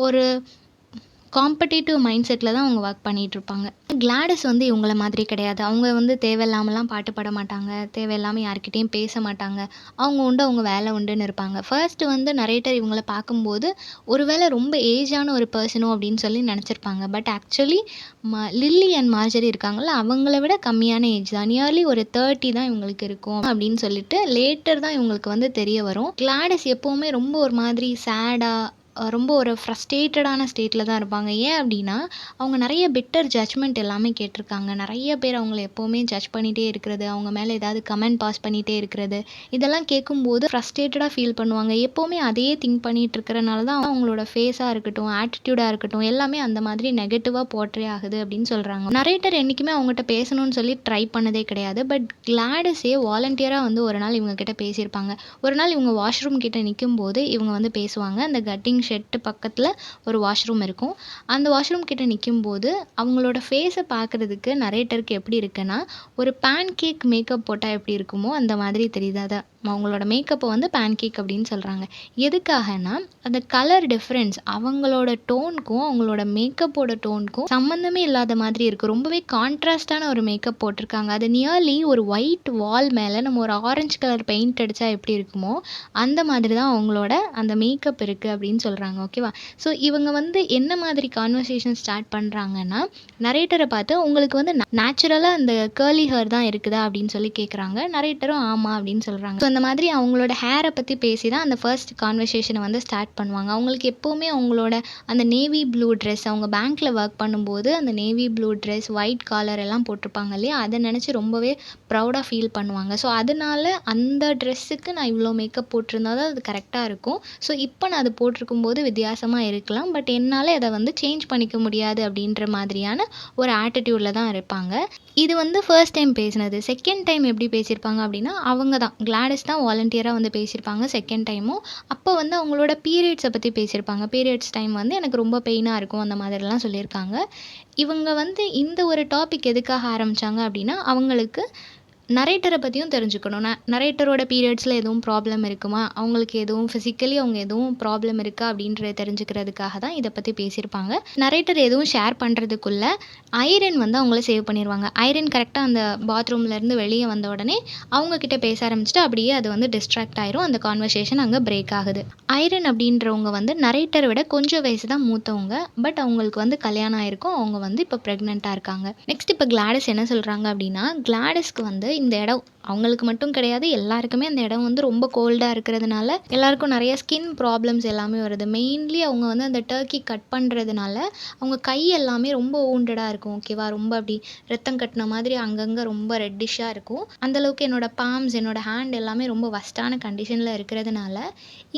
ஒரு காம்படிட்டிவ் மைண்ட் செட்டில் தான் அவங்க ஒர்க் பண்ணிகிட்ருப்பாங்க. கிளாடிஸ் வந்து இவங்கள மாதிரி கிடையாது. அவங்க வந்து தேவையில்லாமலாம் பாட்டு பாட மாட்டாங்க, தேவையில்லாமல் யார்கிட்டேயும் பேச மாட்டாங்க. அவங்க உண்டு அவங்க வேலை உண்டுன்னு இருப்பாங்க. ஃபர்ஸ்ட்டு வந்து நரேட்டர் இவங்கள பார்க்கும்போது ஒரு வேளை ரொம்ப ஏஜான ஒரு பர்சனோ அப்படின்னு சொல்லி நினச்சிருப்பாங்க. But actually Lily and Marjory இருக்காங்கல்ல, அவங்கள விட கம்மியான ஏஜ் தான். நியர்லி ஒரு 30 தான் இவங்களுக்கு இருக்கும் அப்படின்னு சொல்லிட்டு லேட்டர் தான் இவங்களுக்கு வந்து தெரிய வரும். கிளாடிஸ் எப்போவுமே ரொம்ப ஒரு மாதிரி சேடாக ரொம்ப ஒரு ஃப்ரஸ்ட்ரேட்டடான ஸ்டேட்டில் தான் இருப்பாங்க. ஏன் அப்படின்னா அவங்க நிறைய பிட்டர் ஜட்ஜ்மெண்ட் எல்லாமே கேட்டிருக்காங்க. நிறைய பேர் அவங்கள எப்போவுமே ஜட்ஜ் பண்ணிகிட்டே இருக்கிறது, அவங்க மேலே ஏதாவது கமெண்ட் பாஸ் பண்ணிகிட்டே இருக்கிறது, இதெல்லாம் கேட்கும்போது ஃப்ரஸ்ட்ரேட்டடாக ஃபீல் பண்ணுவாங்க. எப்போவுமே அதையே திங்க் பண்ணிகிட்டு இருக்கிறனால தான் அவங்களோட ஃபேஸாக இருக்கட்டும், ஆட்டிடியூடாக இருக்கட்டும், எல்லாமே அந்த மாதிரி நெகட்டிவாக போர்ட்ரே ஆகுது அப்படின்னு சொல்கிறாங்க. நரேட்டர் என்றைக்குமே அவங்ககிட்ட பேசணும்னு சொல்லி ட்ரை பண்ணதே கிடையாது. பட் கிளாடிஸே வாலண்டியராக வந்து ஒரு நாள் இவங்க கிட்ட பேசியிருப்பாங்க. ஒரு நாள் இவங்க வாஷ்ரூம் கிட்ட நிற்கும்போது இவங்க வந்து பேசுவாங்க. அந்த கட்டிங் ஷெட்டு பக்கத்தில் ஒரு வாஷ்ரூம் இருக்கும். அந்த வாஷ்ரூம் கிட்ட நிற்கும்போது அவங்களோட ஃபேஸை பார்க்குறதுக்கு நரேட்டருக்கு எப்படி இருக்குன்னா ஒரு பேன் கேக் மேக்கப் போட்டால் எப்படி இருக்குமோ அந்த மாதிரி தெரியுது. அதை அவங்களோட மேக்கப்பை வந்து பேன் கேக் அப்படின்னு சொல்கிறாங்க. எதுக்காகனா அந்த கலர் டிஃப்ரென்ஸ் அவங்களோட டோனுக்கும் அவங்களோட மேக்கப்போட டோனுக்கும் சம்மந்தமே இல்லாத மாதிரி இருக்குது. ரொம்பவே கான்ட்ராஸ்டான ஒரு மேக்கப் போட்டிருக்காங்க. அது நியர்லி ஒரு ஒயிட் வால் மேலே நம்ம ஒரு ஆரஞ்சு கலர் பெயிண்ட் அடித்தா எப்படி இருக்குமோ அந்த மாதிரி தான் அவங்களோட அந்த மேக்கப் இருக்குது அப்படின்னு சொல்கிறாங்க. ஓகேவா? ஸோ இவங்க வந்து என்ன மாதிரி கான்வர்சேஷன் ஸ்டார்ட் பண்ணுறாங்கன்னா நரேட்டரை பார்த்து உங்களுக்கு வந்து நேச்சுரலாக அந்த கேர்லி ஹேர் தான் இருக்குதா அப்படின்னு சொல்லி கேட்குறாங்க. நரேட்டரும் ஆமாம் அப்படின்னு சொல்கிறாங்க. ஸோ அந்த மாதிரி அவங்களோட ஹேரை பற்றி பேசி தான் அந்த ஃபர்ஸ்ட் கான்வர்சேஷனை வந்து ஸ்டார்ட் பண்ணுவாங்க. அவங்களுக்கு எப்போவுமே அவங்களோட அந்த நேவி ப்ளூ ட்ரெஸ், அவங்க பேங்க்கில் ஒர்க் பண்ணும்போது அந்த navy blue dress, white collar எல்லாம் போட்டிருப்பாங்க இல்லையா, அதை நினச்சி ரொம்பவே ப்ரௌடாக ஃபீல் பண்ணுவாங்க. ஸோ அதனால அந்த ட்ரெஸ்ஸுக்கு நான் இவ்வளோ மேக்கப் போட்டிருந்தா தான் அது கரெக்டாக இருக்கும். ஸோ இப்போ நான் அது போட்டிருக்கும்போது வித்தியாசமாக இருக்கலாம், பட் என்னால் அதை வந்து சேஞ்ச் பண்ணிக்க முடியாது அப்படின்ற மாதிரியான ஒரு ஆட்டிடியூடில் தான் இருப்பாங்க. இது வந்து ஃபர்ஸ்ட் டைம் பேசினது. செகண்ட் டைம் எப்படி பேசியிருப்பாங்க அப்படின்னா அவங்க தான் கிளாடிஸ் தான் வாலண்டியராக வந்து பேசியிருப்பாங்க செகண்ட் டைமும். அப்போ வந்து அவங்களோட பீரியட்ஸை பற்றி பேசியிருப்பாங்க. பீரியட்ஸ் டைம் வந்து எனக்கு ரொம்ப பெயினாக இருக்கும் அந்த மாதிரிலாம் சொல்லியிருக்காங்க. இவங்க வந்து இந்த ஒரு டாபிக் எதுக்காக ஆரம்பித்தாங்க அப்படின்னா அவங்களுக்கு நரேட்டரை பற்றியும் தெரிஞ்சுக்கணும். நரேட்டரோட பீரியட்ஸில் எதுவும் ப்ராப்ளம் இருக்குமா, அவங்களுக்கு எதுவும் ஃபிசிக்கலி அவங்க எதுவும் ப்ராப்ளம் இருக்கா அப்படின்றத தெரிஞ்சுக்கிறதுக்காக தான் இதை பற்றி பேசியிருப்பாங்க. நரேட்டர் எதுவும் ஷேர் பண்ணுறதுக்குள்ள ஐரன் வந்து அவங்கள சேவ் பண்ணிடுவாங்க. ஐரன் கரெக்டாக அந்த பாத்ரூம்லேருந்து வெளியே வந்த உடனே அவங்கக்கிட்ட பேச ஆரம்பிச்சுட்டு அப்படியே அது வந்து டிஸ்ட்ராக்ட் ஆயிரும். அந்த கான்வர்சேஷன் அங்கே பிரேக் ஆகுது. ஐரன் அப்படின்றவங்க வந்து நரேட்டரை விட கொஞ்சம் வயசு தான் மூத்தவங்க. பட் அவங்களுக்கு வந்து கல்யாணம் ஆயிருக்கும். அவங்க வந்து இப்போ ப்ரெக்னெண்ட்டாக இருக்காங்க. நெக்ஸ்ட் இப்போ கிளாடிஸ் என்ன சொல்கிறாங்க அப்படின்னா கிளாடிஸ்க்கு வந்து இந்த இடம் அவங்களுக்கு மட்டும் கிடையாது, எல்லாருக்குமே அந்த இடம் வந்து ரொம்ப கோல்டாக இருக்கிறதுனால எல்லாருக்கும் நிறைய ஸ்கின் ப்ராப்ளம்ஸ் எல்லாமே வருது. மெயின்லி அவங்க வந்து அந்த டர்க்கி கட் பண்ணுறதுனால அவங்க கை எல்லாமே ரொம்ப ஊண்டடாக இருக்கும். ஓகேவா? ரொம்ப அப்படி ரத்தம் கட்டின மாதிரி அங்கங்கே ரொம்ப ரெட்டிஷாக இருக்கும். அந்தளவுக்கு என்னோடய பாம்ஸ், என்னோடய ஹேண்ட் எல்லாமே ரொம்ப வஸ்டான கண்டிஷனில் இருக்கிறதுனால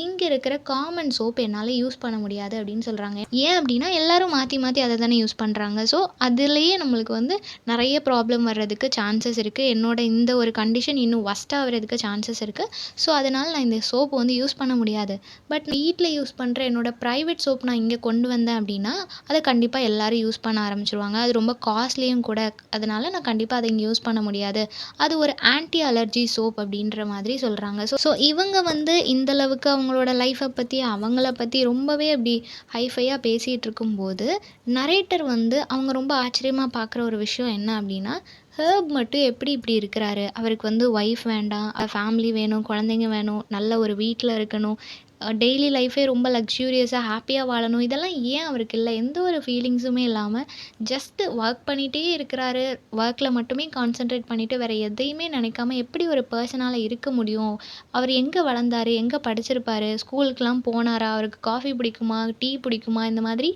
இங்கே இருக்கிற காமன் சோப் என்னால் யூஸ் பண்ண முடியாது அப்படின்னு சொல்கிறாங்க. ஏன் அப்படின்னா எல்லாரும் மாற்றி மாற்றி அதை தானே யூஸ் பண்ணுறாங்க. ஸோ அதுலேயே நம்மளுக்கு வந்து நிறைய ப்ராப்ளம் வர்றதுக்கு சான்சஸ் இருக்குது. என்னோட இந்த ஒரு கண்டிஷன் இன்னும் ஒர்ஸ்ட் ஆகுறதுக்கு சான்சஸ் இருக்குது. ஸோ அதனால் நான் இந்த சோப்பு வந்து யூஸ் பண்ண முடியாது. பட் வீட்டில் யூஸ் பண்ணுற என்னோட ப்ரைவேட் சோப் நான் இங்கே கொண்டு வந்தேன் அப்படின்னா அதை கண்டிப்பாக எல்லாரும் யூஸ் பண்ண ஆரம்பிச்சிருவாங்க. அது ரொம்ப காஸ்ட்லியும் கூட. அதனால நான் கண்டிப்பாக அதை இங்கே யூஸ் பண்ண முடியாது. அது ஒரு ஆன்டி அலர்ஜி சோப் அப்படின்ற மாதிரி சொல்கிறாங்க. ஸோ இவங்க வந்து இந்த அளவுக்கு அவங்களோட லைஃப்பை பற்றி அவங்கள பற்றி ரொம்பவே அப்படி ஹைஃபையாக பேசிகிட்டு இருக்கும்போது நரேட்டர் வந்து அவங்க ரொம்ப ஆச்சரியமாக பார்க்குற ஒரு விஷயம் என்ன அப்படின்னா, ஹெர்ப் மட்டும் எப்படி இப்படி இருக்கிறாரு? அவருக்கு வந்து ஒய்ஃப் வேண்டாம், ஃபேமிலி வேணும், குழந்தைங்க வேணும், நல்ல ஒரு வீட்டில் இருக்கணும், டெய்லி லைஃபே ரொம்ப லக்ஸூரியஸாக ஹாப்பியாக வாழணும். இதெல்லாம் ஏன் அவருக்கு இல்லை? எந்த ஒரு ஃபீலிங்ஸுமே இல்லாமல் ஜஸ்ட்டு ஒர்க் பண்ணிகிட்டே இருக்கிறாரு. ஒர்க்கில் மட்டுமே கான்சன்ட்ரேட் பண்ணிவிட்டு வேறு எதையுமே நினைக்காம எப்படி ஒரு பர்சனால் இருக்க முடியும்? அவர் எங்கே வளர்ந்தாரு? எங்கே படிச்சிருப்பாரு? ஸ்கூலுக்குலாம் போனாரா? அவருக்கு காஃபி பிடிக்குமா? டீ பிடிக்குமா? இந்த மாதிரி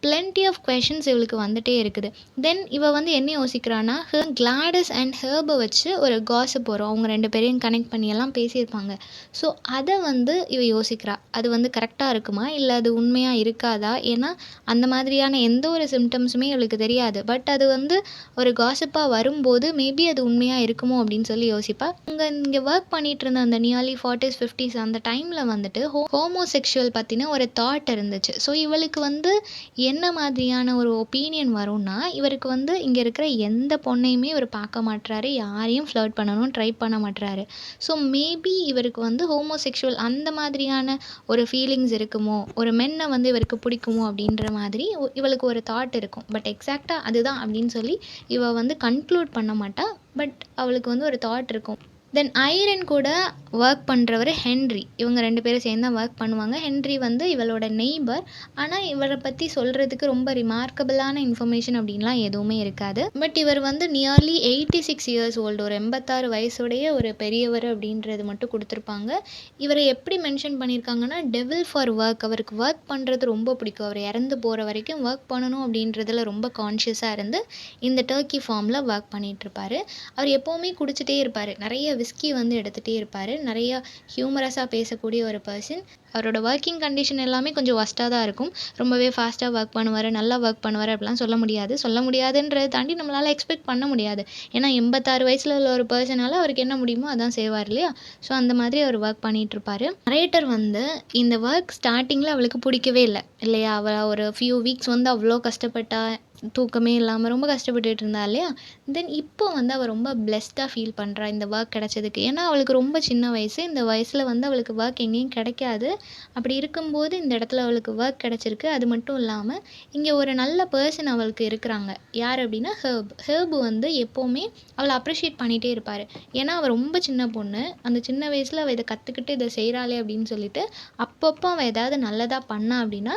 பிளென்டி ஆஃப் கொஷின்ஸ் இவளுக்கு வந்துட்டே இருக்குது. தென் இவ வந்து என்ன யோசிக்கிறான்னா, கிளாடிஸ் அண்ட் ஹெர்பை வச்சு ஒரு காசிப் வரும். அவங்க 2 பேரையும் கனெக்ட் பண்ணியெல்லாம் பேசியிருப்பாங்க. ஸோ அதை வந்து இவ யோசிக்கிறா. அது வந்து கரெக்டாக இருக்குமா? இல்லை அது உண்மையாக இருக்காதா? ஏன்னா அந்த மாதிரியான எந்த ஒரு சிம்டம்ஸுமே இவளுக்கு தெரியாது. பட் அது வந்து ஒரு காசிப்பாக வரும்போது மேபி அது உண்மையாக இருக்குமோ அப்படின்னு சொல்லி யோசிப்பா. இங்கே ஒர்க் பண்ணிட்டு இருந்த அந்த நியர்லி 40s 50s அந்த டைமில் வந்துட்டு ஹோமோசெக்ஷுவல் பற்றின ஒரு தாட் இருந்துச்சு. ஸோ இவளுக்கு வந்து என்ன மாதிரியான ஒரு ஒப்பீனியன் வரும்னா, இவருக்கு வந்து இங்கே இருக்கிற எந்த பொண்ணையுமே இவர் பார்க்க மாட்றாரு. யாரையும் ஃப்ளர்ட் பண்ணணும்னு ட்ரை பண்ண மாட்றாரு. ஸோ மேபி இவருக்கு வந்து ஹோமோசெக்ஷுவல் அந்த மாதிரியான ஒரு ஃபீலிங்ஸ் இருக்குமோ, ஒரு மென்னை வந்து இவருக்கு பிடிக்குமோ அப்படின்ற மாதிரி இவளுக்கு ஒரு தாட் இருக்கும். பட் எக்ஸாக்டாக அதுதான் அப்படின்னு சொல்லி இவ வந்து கன்க்ளூட் பண்ண மாட்டா. பட் அவளுக்கு வந்து ஒரு தாட் இருக்கும். தென் ஐரன் கூட ஒர்க் பண்ணுறவர் ஹென்றி. இவங்க 2 பேரும் சேர்ந்து தான் ஒர்க் பண்ணுவாங்க. ஹென்றி வந்து இவளோட நெய்பர். ஆனால் இவரை பற்றி சொல்கிறதுக்கு ரொம்ப ரிமார்க்கபிளான இன்ஃபர்மேஷன் அப்படின்லாம் எதுவுமே இருக்காது. பட் இவர் வந்து நியர்லி 86 இயர்ஸ் ஓல்டு, ஒரு 86 வயசுடைய ஒரு பெரியவர் அப்படின்றது மட்டும் கொடுத்துருப்பாங்க. இவரை எப்படி மென்ஷன் பண்ணியிருக்காங்கன்னா, டெவில் ஃபார் ஒர்க். அவருக்கு ஒர்க் பண்ணுறது ரொம்ப பிடிக்கும். அவர் இறந்து போகிற வரைக்கும் ஒர்க் பண்ணணும் அப்படின்றதுல ரொம்ப கான்ஷியஸாக இருந்து இந்த டர்க்கி ஃபார்மில் ஒர்க் பண்ணிகிட்ருப்பார். அவர் எப்போவுமே குடிச்சிட்டே இருப்பார். நிறைய விஸ்கி வந்து எடுத்துகிட்டே இருப்பார். நிறையா ஹியூமரஸாக பேசக்கூடிய ஒரு பர்சன். அவரோட ஒர்க்கிங் கண்டிஷன் எல்லாமே கொஞ்சம் ஒஸ்ட்டாக தான் இருக்கும். ரொம்பவே ஃபாஸ்ட்டாக ஒர்க் பண்ணுவார், நல்லா ஒர்க் பண்ணுவார் அப்படிலாம் சொல்ல முடியாதுன்றதை தாண்டி நம்மளால் எக்ஸ்பெக்ட் பண்ண முடியாது. ஏன்னா 86 வயசில் உள்ள ஒரு பர்சனால் அவருக்கு என்ன முடியுமோ அதான் செய்வார் இல்லையா? ஸோ அந்த மாதிரி அவர் ஒர்க் பண்ணிகிட்ருப்பார். நரேட்டர் வந்து இந்த ஒர்க் ஸ்டார்டிங்கில் அவளுக்கு பிடிக்கவே இல்லை இல்லையா? அவள் ஒரு ஃபியூ வீக்ஸ் வந்து அவ்வளோ கஷ்டப்பட்டா, தூக்கமே இல்லாமல் ரொம்ப கஷ்டப்பட்டுட்டு இருந்தா இல்லையா? தென் இப்போ வந்து அவள் ரொம்ப பிளெஸ்டாக ஃபீல் பண்ணுறா இந்த ஒர்க் கிடைச்சதுக்கு. ஏன்னா அவளுக்கு ரொம்ப சின்ன வயசு. இந்த வயசில் வந்து அவளுக்கு ஒர்க் எங்கேயும் கிடைக்காது. அப்படி இருக்கும்போது இந்த இடத்துல அவளுக்கு ஒர்க் கிடைச்சிருக்கு. அது மட்டும் இல்லாமல் இங்கே ஒரு நல்ல பர்சன் அவளுக்கு இருக்கிறாங்க. யார் அப்படின்னா ஹெர்பு வந்து எப்போவுமே அவளை அப்ரிஷியேட் பண்ணிகிட்டே இருப்பார். ஏன்னா அவள் ரொம்ப சின்ன பொண்ணு. அந்த சின்ன வயசில் அவள் இதை கற்றுக்கிட்டு இதை செய்கிறாளே அப்படின்னு சொல்லிட்டு அப்பப்போ அவள் ஏதாவது நல்லதாக பண்ணா அப்படின்னா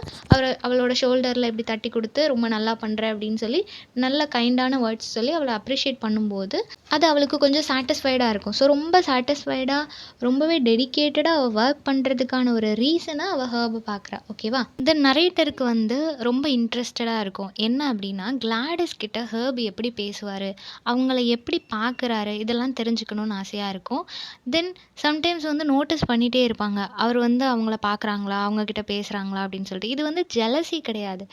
அவளோட ஷோல்டரில் இப்படி தட்டி கொடுத்து ரொம்ப நல்லா பண்ணுற அப்படின்னு சொல்லி நல்ல கைண்டான வேர்ட்ஸ் சொல்லி அவளை அப்ரிஷியேட் பண்ணும்போது அது அவளுக்கு கொஞ்சம் சாட்டிஸ்ஃபைடாக இருக்கும். ஸோ ரொம்ப சாட்டிஸ்ஃபைடாக ரொம்பவே டெடிக்கேட்டடாக அவள் ஒர்க் பண்ணுறதுக்கான ஒரு ரீசனாக அவள் ஹெர்பை பார்க்குறா. ஓகேவா? இந்த நரேட்டருக்கு வந்து ரொம்ப இன்ட்ரெஸ்டடாக இருக்கும். என்ன அப்படின்னா, கிளாடிஸ் கிட்ட ஹெர்ப் எப்படி பேசுவார், அவங்கள எப்படி பார்க்குறாரு, இதெல்லாம் தெரிஞ்சுக்கணும்னு ஆசையாக இருக்கும். தென் சம்டைம்ஸ் வந்து நோட்டீஸ் பண்ணிகிட்டே இருப்பாங்க. அவர் வந்து அவங்கள பார்க்குறாங்களா, அவங்கக்கிட்ட பேசுகிறாங்களா அப்படின்னு சொல்லிட்டு. இது வந்து ஜெலசி கிடையாது.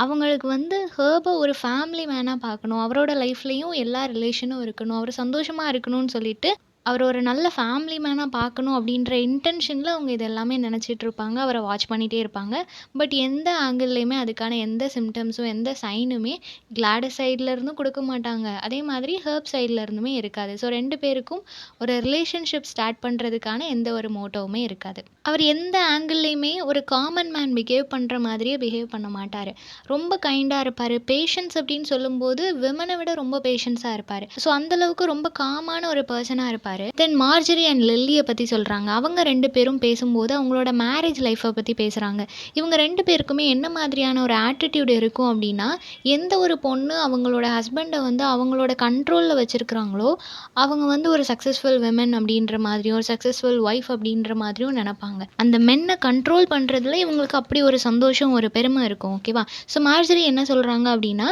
அவங்களுக்கு வந்து ஹெர்பை ஒரு ஃபேமிலி மேனாக பார்க்கணும். அவரோட லைஃப்லேயும் எல்லா ரிலேஷனும் இருக்கணும். அவர் சந்தோஷமாக இருக்கணும்னு சொல்லிட்டு அவர் ஒரு நல்ல ஃபேமிலி மேனாக பார்க்கணும் அப்படின்ற இன்டென்ஷனில் அவங்க இது எல்லாமே நினச்சிட்டு இருப்பாங்க. அவரை வாட்ச் பண்ணிகிட்டே இருப்பாங்க. பட் எந்த ஆங்கிள்லேயுமே அதுக்கான எந்த சிம்டம்ஸும் எந்த சைனுமே கிளாடிஸ் சைடில் இருந்தும் கொடுக்க மாட்டாங்க. அதே மாதிரி ஹெர்ப் சைடில் இருந்துமே இருக்காது. ஸோ 2 பேருக்கும் ஒரு ரிலேஷன்ஷிப் ஸ்டார்ட் பண்ணுறதுக்கான எந்த ஒரு மோட்டோவுமே இருக்காது. அவர் எந்த ஆங்கிள்லேயுமே ஒரு காமன் மேன் பிஹேவ் பண்ணுற மாதிரியே பிஹேவ் பண்ண மாட்டார். ரொம்ப கைண்டாக இருப்பார். பேஷன்ஸ் அப்படின்னு சொல்லும்போது விமனை விட ரொம்ப பேஷன்ஸாக இருப்பார். ஸோ அந்தளவுக்கு ரொம்ப காமான ஒரு பர்சனாக இருப்பார். தென் மார்ஜரி அண்ட் லில்லியை பற்றி சொல்கிறாங்க. அவங்க 2 பேரும் பேசும்போது அவங்களோட மேரேஜ் லைஃப்பை பற்றி பேசுகிறாங்க. இவங்க 2 பேருக்குமே என்ன மாதிரியான ஒரு ஆட்டிடியூட் இருக்கும் அப்படின்னா, எந்த ஒரு பொண்ணு அவங்களோட ஹஸ்பண்டை வந்து அவங்களோட கண்ட்ரோலில் வச்சுருக்கிறாங்களோ அவங்க வந்து ஒரு சக்ஸஸ்ஃபுல் விமன் அப்படின்ற மாதிரியும் ஒரு சக்ஸஸ்ஃபுல் ஒய்ஃப் அப்படின்ற மாதிரியும் நினைப்பாங்க. அந்த மென்னை கண்ட்ரோல் பண்ணுறதுல இவங்களுக்கு அப்படி ஒரு சந்தோஷம், ஒரு பெருமை இருக்கும். ஓகேவா? ஸோ மார்ஜரி என்ன சொல்கிறாங்க அப்படின்னா,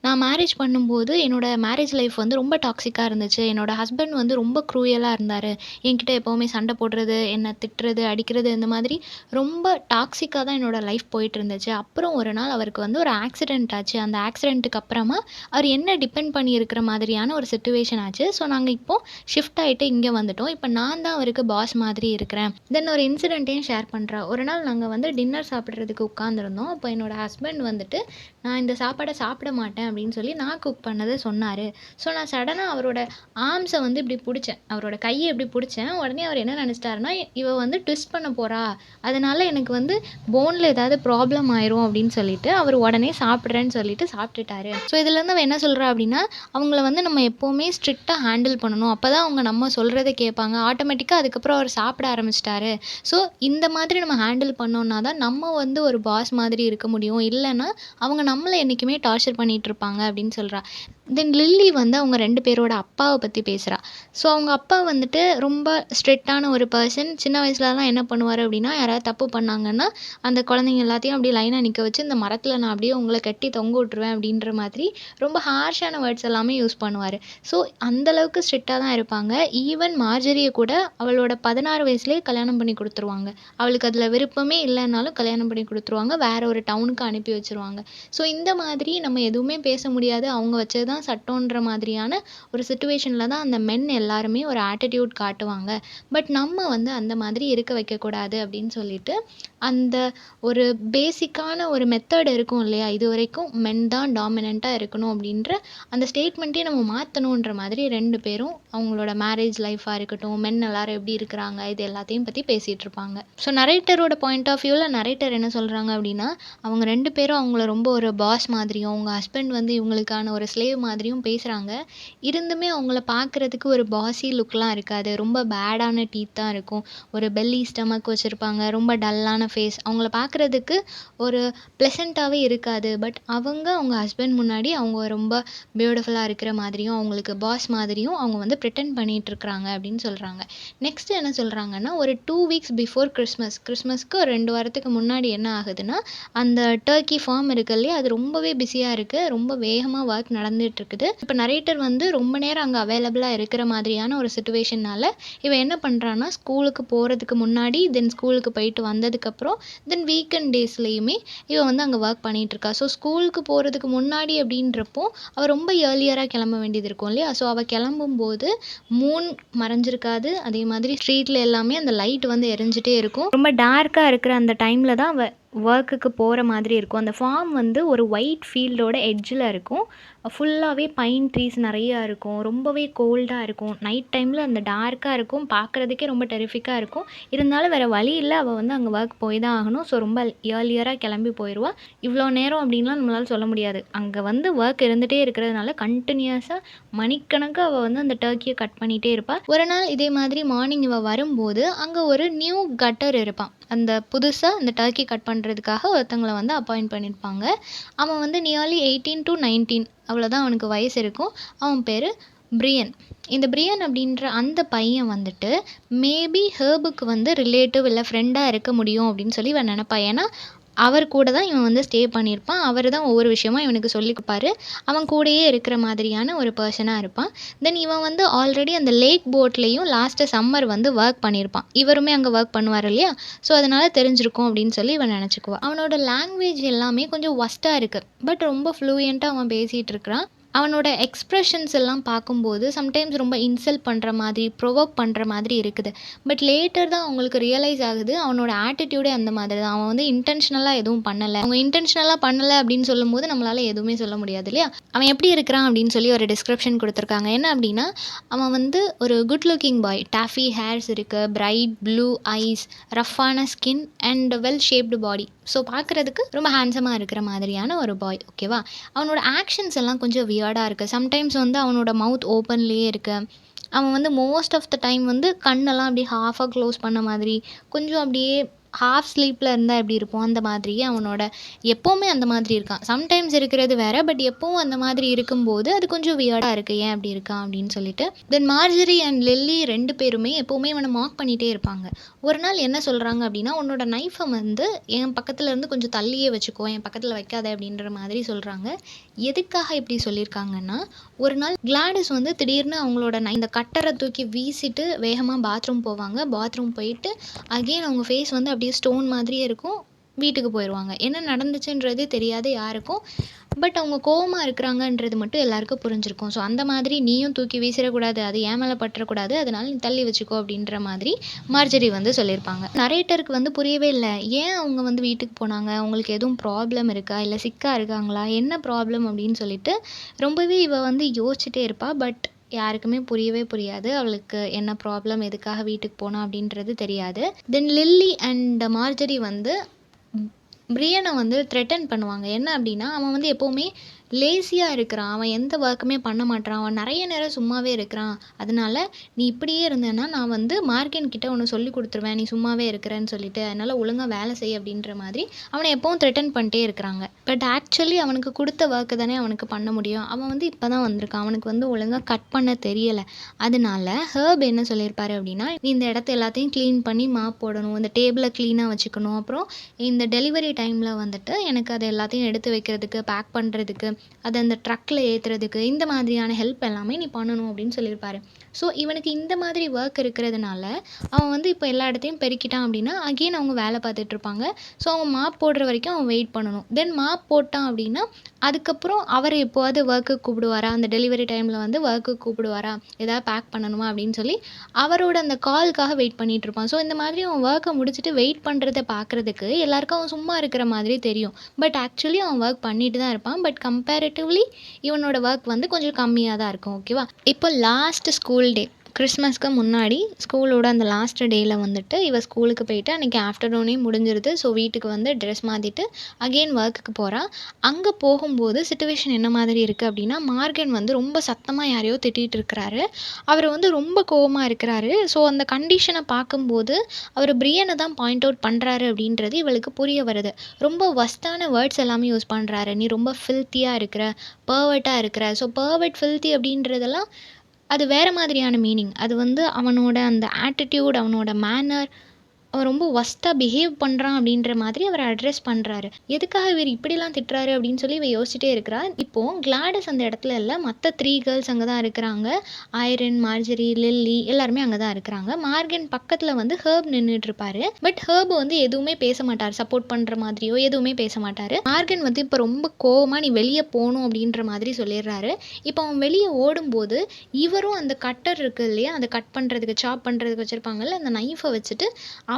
நான் மேரேஜ் பண்ணும்போது என்னோட மேரேஜ் லைஃப் வந்து ரொம்ப டாக்ஸிக்கா இருந்துச்சு. என்னோட ஹஸ்பண்ட் வந்து ரொம்ப க்ரூயலா இருந்தாரு. என்கிட்ட எப்பவுமே சண்டை போடுறது, என்ன திட்டுறது, அடிக்கிறது இந்த மாதிரி ரொம்ப டாக்ஸிக்கா தான் என்னோட லைஃப் போயிட்டுருந்துச்சு. அப்புறம் ஒரு நாள் அவருக்கு வந்து ஒரு ஆக்சிடென்ட் ஆச்சு. அந்த ஆக்சிடென்ட்டுக்கு அப்புறமா அவர் என்ன டிபெண்ட் பண்ணி இருக்கிற மாதிரியான ஒரு சிச்சுவேஷன் ஆச்சு. ஸோ நாங்க இப்போ ஷிஃப்ட் ஆயிட்டு இங்க வந்துட்டோம். இப்ப நான் தான் அவருக்கு பாஸ் மாதிரி இருக்கிறேன். தென் ஒரு இன்சிடென்ட்டையும் ஷேர் பண்றேன். ஒரு நாள் நாங்க வந்து டின்னர் சாப்பிடுறதுக்கு உட்கார்ந்திருந்தோம். அப்போ என்னோட ஹஸ்பண்ட் வந்துட்டு, "நான் இந்த சாப்பாட சாப்பிட மாட்டேன்" அப்படின்னு சொல்லி நான் குக் பண்ணத சொன்னாரு. ஸோ நான் சடனா அவரோட ஆர்ம்ஸ வந்து இப்படி புடிச்சேன். அவரோட கைய இப்படி புடிச்சேன். உடனே அவர் என்ன நெனச்சுட்டாருன்னா, இவ வந்து ட்விஸ்ட் பண்ண போறா. அதனால எனக்கு வந்து போன்ல ஏதாவது ப்ராப்ளம் ஆயிரும் அப்படின்னு சொல்லிட்டு, அவர் உடனே சாப்பிடுறேன்னு சொல்லிட்டு சாப்பிட்டுட்டாரு. ஸோ இதுலேருந்து அவ என்ன சொல்றா அப்படின்னா, அவங்கள வந்து நம்ம எப்பவுமே ஸ்ட்ரிக்ட்டா ஹேண்டில் பண்ணணும். அப்பதான் அவங்க நம்ம சொல்றத கேட்பாங்க. ஆட்டோமேட்டிக்கா அதுக்கப்புறம் அவர் சாப்பிட ஆரம்பிச்சுட்டாரு. ஸோ இந்த மாதிரி நம்ம ஹேண்டில் பண்ணோம்னா தான் நம்ம வந்து ஒரு பாஸ் மாதிரி இருக்க முடியும். இல்லன்னா அவங்க நம்மள என்னைக்குமே டார்ச்சர் பண்ணிட்டு இருப்பாங்க அப்படின்னு சொல்றா. தென் லில்லி வந்து அவங்க 2 பேரோட அப்பாவ பத்தி பேசுறா. ஸோ அவங்க அப்பா வந்துட்டு ரொம்ப ஸ்ட்ரிக்ட்டான ஒரு பெர்சன். சின்ன வயசுலலாம் என்ன பண்ணுவாரு அப்படின்னா, யாராவது தப்பு பண்ணாங்கன்னா, அந்த குழந்தைங்க எல்லாத்தையும் அப்படியே லைனா நிக்க வச்சு, இந்த மரத்தில நான் அப்படியே உங்கள கட்டி தொங்க விட்டுருவேன் அப்படின்ற மாதிரி ரொம்ப ஹார்ஷான வேர்ட்ஸ் எல்லாமே யூஸ் பண்ணுவாரு. ஸோ அந்த அளவுக்கு ஸ்ட்ரிக்ட்டா தான் இருப்பாங்க. ஈவன் மார்ஜரிய கூட அவளோட 16 வயசுலயே கல்யாணம் பண்ணி குடுத்துருவாங்க. அவளுக்கு அதில விருப்பமே இல்லன்னாலும் கல்யாணம் பண்ணி குடுத்துருவாங்க. வேற ஒரு டவுனுக்கு அனுப்பி வச்சுருவாங்க. ஸோ இந்த மாதிரி நம்ம எதுவுமே பேச முடியாது. அவங்க வச்சது தான் சட்டம்ன்ற மாதிரியான ஒரு சிச்சுவேஷன்ல தான் அந்த மென் எல்லாருமே ஒரு ஆட்டிட்யூட் காட்டுவாங்க. பட் நம்ம வந்து அந்த மாதிரி இருக்க வைக்கக்கூடாது அப்படின்னு சொல்லிட்டு, அந்த ஒரு பேசிக்கான ஒரு மெத்தட் இருக்கும் இல்லையா? இதுவரைக்கும் மென் தான் டாமினன்ட்டா இருக்கணும் அப்படின்ற அந்த ஸ்டேட்மெண்ட்டே நம்ம மாத்தணுன்ற மாதிரி 2 பேரும் அவங்களோட மேரேஜ் லைஃபா இருக்கட்டும், மென் எல்லாரும் எப்படி இருக்கிறாங்க, இது எல்லாத்தையும் பத்தி பேசிட்டு இருப்பாங்க. ஸோ நரேட்டரோட பாயிண்ட் ஆஃப் வியூல நரேட்டர் என்ன சொல்றாங்க அப்படின்னா, அவங்க 2 பேரும் அவங்கள ரொம்ப ஒரு பாஸ் மாதிரியும், அவங்க ஹஸ்பண்ட் வந்து இவங்களுக்கான ஒரு ஸ்லேவ் மாதிரியும் பேசுறாங்க. இருந்துமே அவங்கள பார்க்கறதுக்கு ஒரு பாஸி லுக்லாம் இருக்காது. ரொம்ப பேடான டீத் தான் இருக்கும். ஒரு பெல்லி, ஸ்டொமக் வச்சிருப்பாங்க. ரொம்ப டல்லான ஃபேஸ். அவங்கள பார்க்கறதுக்கு ஒரு ப்ளசன்ட்டாவே இருக்காது. பட் அவங்க ஹஸ்பண்ட் முன்னாடி அவங்க ரொம்ப பியூட்டிஃபுல்லா இருக்கிற மாதிரியும், அவங்களுக்கு பாஸ் மாதிரியும் அவங்க வந்து பிரிட்டெண்ட் பண்ணிட்டு இருக்கிறாங்க அப்படின்னு சொல்றாங்க. நெக்ஸ்ட் என்ன சொல்றாங்கன்னா, ஒரு 2 வீக்ஸ் பிஃபோர் கிறிஸ்மஸ்க்கு ஒரு 2 வாரத்துக்கு முன்னாடி என்ன ஆகுதுன்னா, அந்த டர்க்கி ஃபார்ம் இருக்கு இல்லையா? அது ரொம்பவே பிஸியா இருக்கு. ரொம்ப வேகமா ஒர்க் நடந்துட்டு இருக்குது. இப்ப நரேட்டர் வந்து ரொம்ப நேரம் அங்க அவைலபிளா இருக்கிற மாதிரியான ஒரு சிச்சுவேஷன்னால, இவன் என்ன பண்றான்னா, ஸ்கூலுக்கு போறதுக்கு முன்னாடி, தென் ஸ்கூலுக்கு போயிட்டு வந்ததுக்கப்புறம், தென் வீக்கெண்ட் டேஸ்லயுமே இவ வந்து அங்க ஒர்க் பண்ணிட்டு இருக்கா. ஸோ ஸ்கூலுக்கு போறதுக்கு முன்னாடி அப்படின்றப்போ, அவ ரொம்ப ஏர்லியரா கிளம்ப வேண்டியது இருக்கும் இல்லையா? ஸோ அவ கிளம்பும்போது மூன் மறைஞ்சிருக்காது. அதே மாதிரி ஸ்ட்ரீட்ல எல்லாமே அந்த லைட் வந்து எரிஞ்சுட்டே இருக்கும். ரொம்ப டார்க்கா இருக்கிற அந்த டைம்ல தான் அவ ஒர்க்குக்கு போற மாதிரி இருக்கும். அந்த ஃபார்ம் வந்து ஒரு ஒயிட் ஃபீல்டோட எட்ஜ்ல இருக்கும். ஃபுல்லாவே பைன் ட்ரீஸ் நெறையா இருக்கும். ரொம்பவே கோல்டா இருக்கும். நைட் டைம்ல அந்த டார்க்கா இருக்கும். பார்க்குறதுக்கே ரொம்ப டெரிஃபிக்கா இருக்கும். இருந்தாலும் வேற வழி இல்ல. அவ வந்து அங்க ஒர்க் போய் தான் ஆகணும். ஸோ ரொம்ப ஏர்லியரா கிளம்பி போயிருவா. இவ்வளோ நேரம் அப்படின்லாம் நம்மளால சொல்ல முடியாது. அங்க வந்து ஒர்க் இருந்துட்டே இருக்கிறதுனால கன்டினியூஸா மணிக்கணக்கா அவ வந்து அந்த டர்க்கிய கட் பண்ணிட்டே இருப்பா. ஒரு நாள் இதே மாதிரி மார்னிங் இவ வரும்போது, அங்க ஒரு நியூ கட்டர் இருப்பான். அந்த புதுசா அந்த டர்க்கி கட் பண்றதுக்காக ஒருத்தவங்கள வந்து அப்பாயிண்ட் பண்ணியிருப்பாங்க. அவன் வந்து நியர்லி 18-19 அவ்வளோதான் அவனுக்கு வயசு இருக்கும். அவன் பேரு பிரியன். இந்த பிரியன் அப்படின்ற அந்த பையன் வந்துட்டு, மேபி ஹெர்புக்கு வந்து ரிலேட்டிவ் இல்ல ஃப்ரெண்டா இருக்க முடியும் அப்படின்னு சொல்லி இவ நெனப்பா. ஏன்னா, அவர் கூட தான் இவன் வந்து ஸ்டே பண்ணியிருப்பான். அவரு தான் ஒவ்வொரு விஷயமா இவனுக்கு சொல்லிக் குடுப்பாரு. அவன் கூடயே இருக்கிற மாதிரியான ஒரு பெர்சனா இருப்பான். தென் இவன் வந்து ஆல்ரெடி அந்த லேக் போட்லயும் லாஸ்ட் சம்மர் வந்து வொர்க் பண்ணியிருப்பான். இவருமே அங்க வொர்க் பண்ணுவாரு இல்லையா? ஸோ அதனால தெரிஞ்சிருக்கும் அப்படின்னு சொல்லி இவ நெனச்சுக்குவா. அவனோட லாங்குவேஜ் எல்லாமே கொஞ்சம் வொர்ஸ்ட்டா இருக்கு. பட் ரொம்ப ஃப்ளூயன்ட்டா அவன் பேசிட்டு இருக்கிறான். அவனோட எக்ஸ்பிரஷன்ஸ் எல்லாம் பார்க்கும்போது சம்டைம்ஸ் ரொம்ப இன்சல்ட் பண்ற மாதிரி, ப்ரொவோக் பண்ற மாதிரி இருக்குது. பட் லேட்டர் தான் அவங்களுக்கு ரியலைஸ் ஆகுது, அவனோட ஆட்டிட்யூடே அந்த மாதிரி தான். அவன் வந்து இன்டென்ஷனலா எதுவும் பண்ணல. அவங்க இன்டென்ஷனலா பண்ணல அப்படின்னு சொல்லும்போது நம்மளால எதுவுமே சொல்ல முடியாது இல்லையா? அவன் எப்படி இருக்கிறான் அப்படின்னு சொல்லி ஒரு டிஸ்கிரிப்ஷன் குடுத்துருக்காங்க. என்ன அப்படின்னா, அவன் வந்து ஒரு good looking boy. Toffee hairs இருக்கு, பிரைட் ப்ளூ ஐஸ், ரஃப்பான skin and well shaped body. So பார்க்கறதுக்கு ரொம்ப ஹேண்ட்ஸமா இருக்கிற மாதிரியான ஒரு பாய். ஓகேவா? அவனோட ஆக்ஷன்ஸ் எல்லாம் கொஞ்சம் வியர்டா இருக்கு. சம்டைம்ஸ் வந்து அவனோட மவுத் ஓப்பன்லயே இருக்கு. அவன் வந்து மோஸ்ட் ஆஃப் த டைம் வந்து கண்ணெல்லாம் அப்படியே ஹாஃபா க்ளோஸ் பண்ண மாதிரி, கொஞ்சம் அப்படியே ஹாஃப் ஸ்லீப்பில் இருந்தால் எப்படி இருப்போம் அந்த மாதிரியே அவனோட எப்போவுமே அந்த மாதிரி இருக்கான். சம்டைம்ஸ் இருக்கிறது வேறு, பட் எப்போவும் அந்த மாதிரி இருக்கும்போது அது கொஞ்சம் வியர்டாக இருக்குது, ஏன் அப்படி இருக்கான் அப்படின்னு சொல்லிட்டு. தென் மார்ஜரி அண்ட் லில்லி 2 பேருமே எப்போவுமே இவனை மார்க் பண்ணிகிட்டே இருப்பாங்க. ஒரு நாள் என்ன சொல்கிறாங்க அப்படின்னா, உன்னோட நைஃபை வந்து என் பக்கத்தில் இருந்து கொஞ்சம் தள்ளியே வச்சுக்கோ, என் பக்கத்தில் வைக்காத அப்படின்ற மாதிரி சொல்கிறாங்க. எதுக்காக இப்படி சொல்லியிருக்காங்கன்னா, ஒரு நாள் கிளாடிஸ் வந்து திடீர்னு அவங்களோட இந்த கட்டரை தூக்கி வீசிட்டு வேகமாக பாத்ரூம் போவாங்க. பாத்ரூம் போயிட்டு அகெயின் அவங்க ஃபேஸ் வந்து அப்படியே ஸ்டோன் மாதிரியே இருக்கும். வீட்டுக்கு போயிடுவாங்க. என்ன நடந்துச்சுன்றதே தெரியாது யாருக்கும். பட் அவங்க கோவமாக இருக்கிறாங்கன்றது மட்டும் எல்லாருக்கும் புரிஞ்சிருக்கும். ஸோ அந்த மாதிரி நீயும் தூக்கி வீசிடக்கூடாது, அது ஏன் மேலே பற்றக்கூடாது, அதனால நீ தள்ளி வச்சுக்கோ அப்படின்ற மாதிரி மார்ஜரி வந்து சொல்லியிருப்பாங்க. நரேட்டருக்கு வந்து புரியவே இல்லை, ஏன் அவங்க வந்து வீட்டுக்கு போனாங்க, அவங்களுக்கு எதுவும் ப்ராப்ளம் இருக்கா, இல்லை சிக்காக இருக்காங்களா, என்ன ப்ராப்ளம் அப்படின்னு சொல்லிட்டு ரொம்பவே இவ வந்து யோசிச்சுட்டே இருப்பா. பட் யாருக்குமே புரியவே புரியாது. அவளுக்கு என்ன ப்ராப்ளம், எதுக்காக வீட்டுக்கு போனா அப்படின்றது தெரியாது. தென் லில்லி அண்ட் மார்ஜரி வந்து பிரியனை வந்து த்ரெட்டன் பண்ணுவாங்க. என்ன அப்படின்னா, அவன் வந்து எப்போவுமே லேசியாக இருக்கிறான், அவன் எந்த ஒர்க்குமே பண்ண மாட்றான், அவன் நிறைய நேரம் சும்மாவே இருக்கிறான், அதனால நீ இப்படியே இருந்தேன்னா நான் வந்து மார்கன் கிட்ட ஒன்று சொல்லி கொடுத்துருவேன், நீ சும்மாவே இருக்கிறேன்னு சொல்லிட்டு, அதனால் ஒழுங்காக வேலை செய் அப்படின்ற மாதிரி அவனை எப்போவும் த்ரெட்டன் பண்ணிட்டே இருக்கிறாங்க. பட் ஆக்சுவலி அவனுக்கு கொடுத்த ஒர்க்கு தானே அவனுக்கு பண்ண முடியும். அவன் வந்து இப்போ தான் வந்திருக்கான், அவனுக்கு வந்து ஒழுங்காக கட் பண்ண தெரியலை. அதனால ஹர்ப் என்ன சொல்லியிருப்பாரு அப்படின்னா, நீ இந்த இடத்த எல்லாத்தையும் க்ளீன் பண்ணி மாப் போடணும், இந்த டேபிளை க்ளீனாக வச்சுக்கணும், அப்புறம் இந்த டெலிவரி டைமில் வந்துட்டு எனக்கு அதை எல்லாத்தையும் எடுத்து வைக்கிறதுக்கு, பேக் பண்ணுறதுக்கு, அதை அந்த ட்ரக்கில் ஏற்றுறதுக்கு, இந்த மாதிரியான ஹெல்ப் எல்லாமே நீ பண்ணணும் அப்படின்னு சொல்லியிருப்பாரு. ஸோ இவனுக்கு இந்த மாதிரி ஒர்க் இருக்கிறதுனால அவன் வந்து இப்போ எல்லா இடத்தையும் பெருக்கிட்டான் அப்படின்னா அகெயின் அவங்க வேலை பார்த்துட்ருப்பாங்க. ஸோ அவன் மாப் போடுற வரைக்கும் அவன் வெயிட் பண்ணணும். தென் மாப் போட்டான் அப்படின்னா அதுக்கப்புறம் அவர் எப்போவாது ஒர்க்குக்கு கூப்பிடுவாரா, அந்த டெலிவரி டைமில் வந்து ஒர்க்குக்கு கூப்பிடுவாரா, ஏதாவது பேக் பண்ணணுமா அப்படின்னு சொல்லி அவரோட அந்த காலுக்காக வெயிட் பண்ணிகிட்டு இருப்பான். ஸோ இந்த மாதிரி அவன் ஒர்க்கை முடிச்சுட்டு வெயிட் பண்ணுறத பார்க்குறதுக்கு எல்லாருக்கும் அவன் சும்மா இருக்கிற மாதிரி தெரியும். பட் ஆக்சுவலி அவன் ஒர்க் பண்ணிட்டு தான் இருப்பான். பட் கம்பேரிட்டிவ்லி இவனோட ஒர்க் வந்து கொஞ்சம் கம்மியாக தான் இருக்கும். ஓகேவா? இப்போ லாஸ்ட் ஸ்கூல் டே, கிறிஸ்மஸ்க்கு முன்னாடி ஸ்கூலோட அந்த லாஸ்ட் டேயில் வந்துட்டு இவள் ஸ்கூலுக்கு போயிட்டு அன்றைக்கி ஆஃப்டர்நூனே முடிஞ்சிருது. ஸோ வீட்டுக்கு வந்து ட்ரெஸ் மாற்றிட்டு அகெயின் ஒர்க்குக்கு போகிறா. அங்கே போகும்போது சிச்சுவேஷன் என்ன மாதிரி இருக்குது அப்படின்னா, மார்கன் வந்து ரொம்ப சத்தமாக யாரையோ திட்டிகிட்டு இருக்கிறாரு. அவர் வந்து ரொம்ப கோவமாக இருக்கிறாரு. ஸோ அந்த கண்டிஷனை பார்க்கும்போது அவர் பிரியனை தான் பாயிண்ட் அவுட் பண்ணுறாரு அப்படின்றது இவளுக்கு புரிய வருது. ரொம்ப வஸ்டான வேர்ட்ஸ் எல்லாமே யூஸ் பண்ணுறாரு. நீ ரொம்ப ஃபில்த்தியாக இருக்கிற, பர்வர்ட்டாக இருக்கிற. ஸோ பர்வர்ட், ஃபில்த்தி அப்படின்றதெல்லாம் அது வேறு மாதிரியான மீனிங். அது வந்து அவனோட அந்த ஆட்டிடியூட், அவனோட மேனர், அவன் ரொம்ப ஒஸ்ட்டாக பிஹேவ் பண்ணுறான் அப்படின்ற மாதிரி அவர் அட்ரெஸ் பண்ணுறாரு. எதுக்காக இவர் இப்படிலாம் திட்டுறாரு அப்படின்னு சொல்லி இவ யோசிச்சிட்டே இருக்கிறா. இப்போது கிளாடிஸ் அந்த இடத்துல இல்லை, மற்ற 3 கேர்ள்ஸ் அங்கே தான் இருக்கிறாங்க. ஐரன், மார்ஜரி, லில்லி எல்லாருமே அங்கே தான் இருக்கிறாங்க. மார்கன் பக்கத்தில் வந்து ஹர்ப் நின்றுட்டு இருப்பாரு. பட் ஹர்ப் வந்து எதுவுமே பேச மாட்டார், சப்போர்ட் பண்ணுற மாதிரியோ எதுவுமே பேச மாட்டார். மார்கன் வந்து இப்போ ரொம்ப கோவமாக நீ வெளியே போகணும் அப்படின்ற மாதிரி சொல்லிடுறாரு. இப்போ அவன் வெளியே ஓடும்போது இவரும் அந்த கட்டர் இருக்கு இல்லையா, அதை கட் பண்ணுறதுக்கு, சாப் பண்ணுறதுக்கு வச்சுருப்பாங்கல்ல, அந்த நைஃபை வச்சுட்டு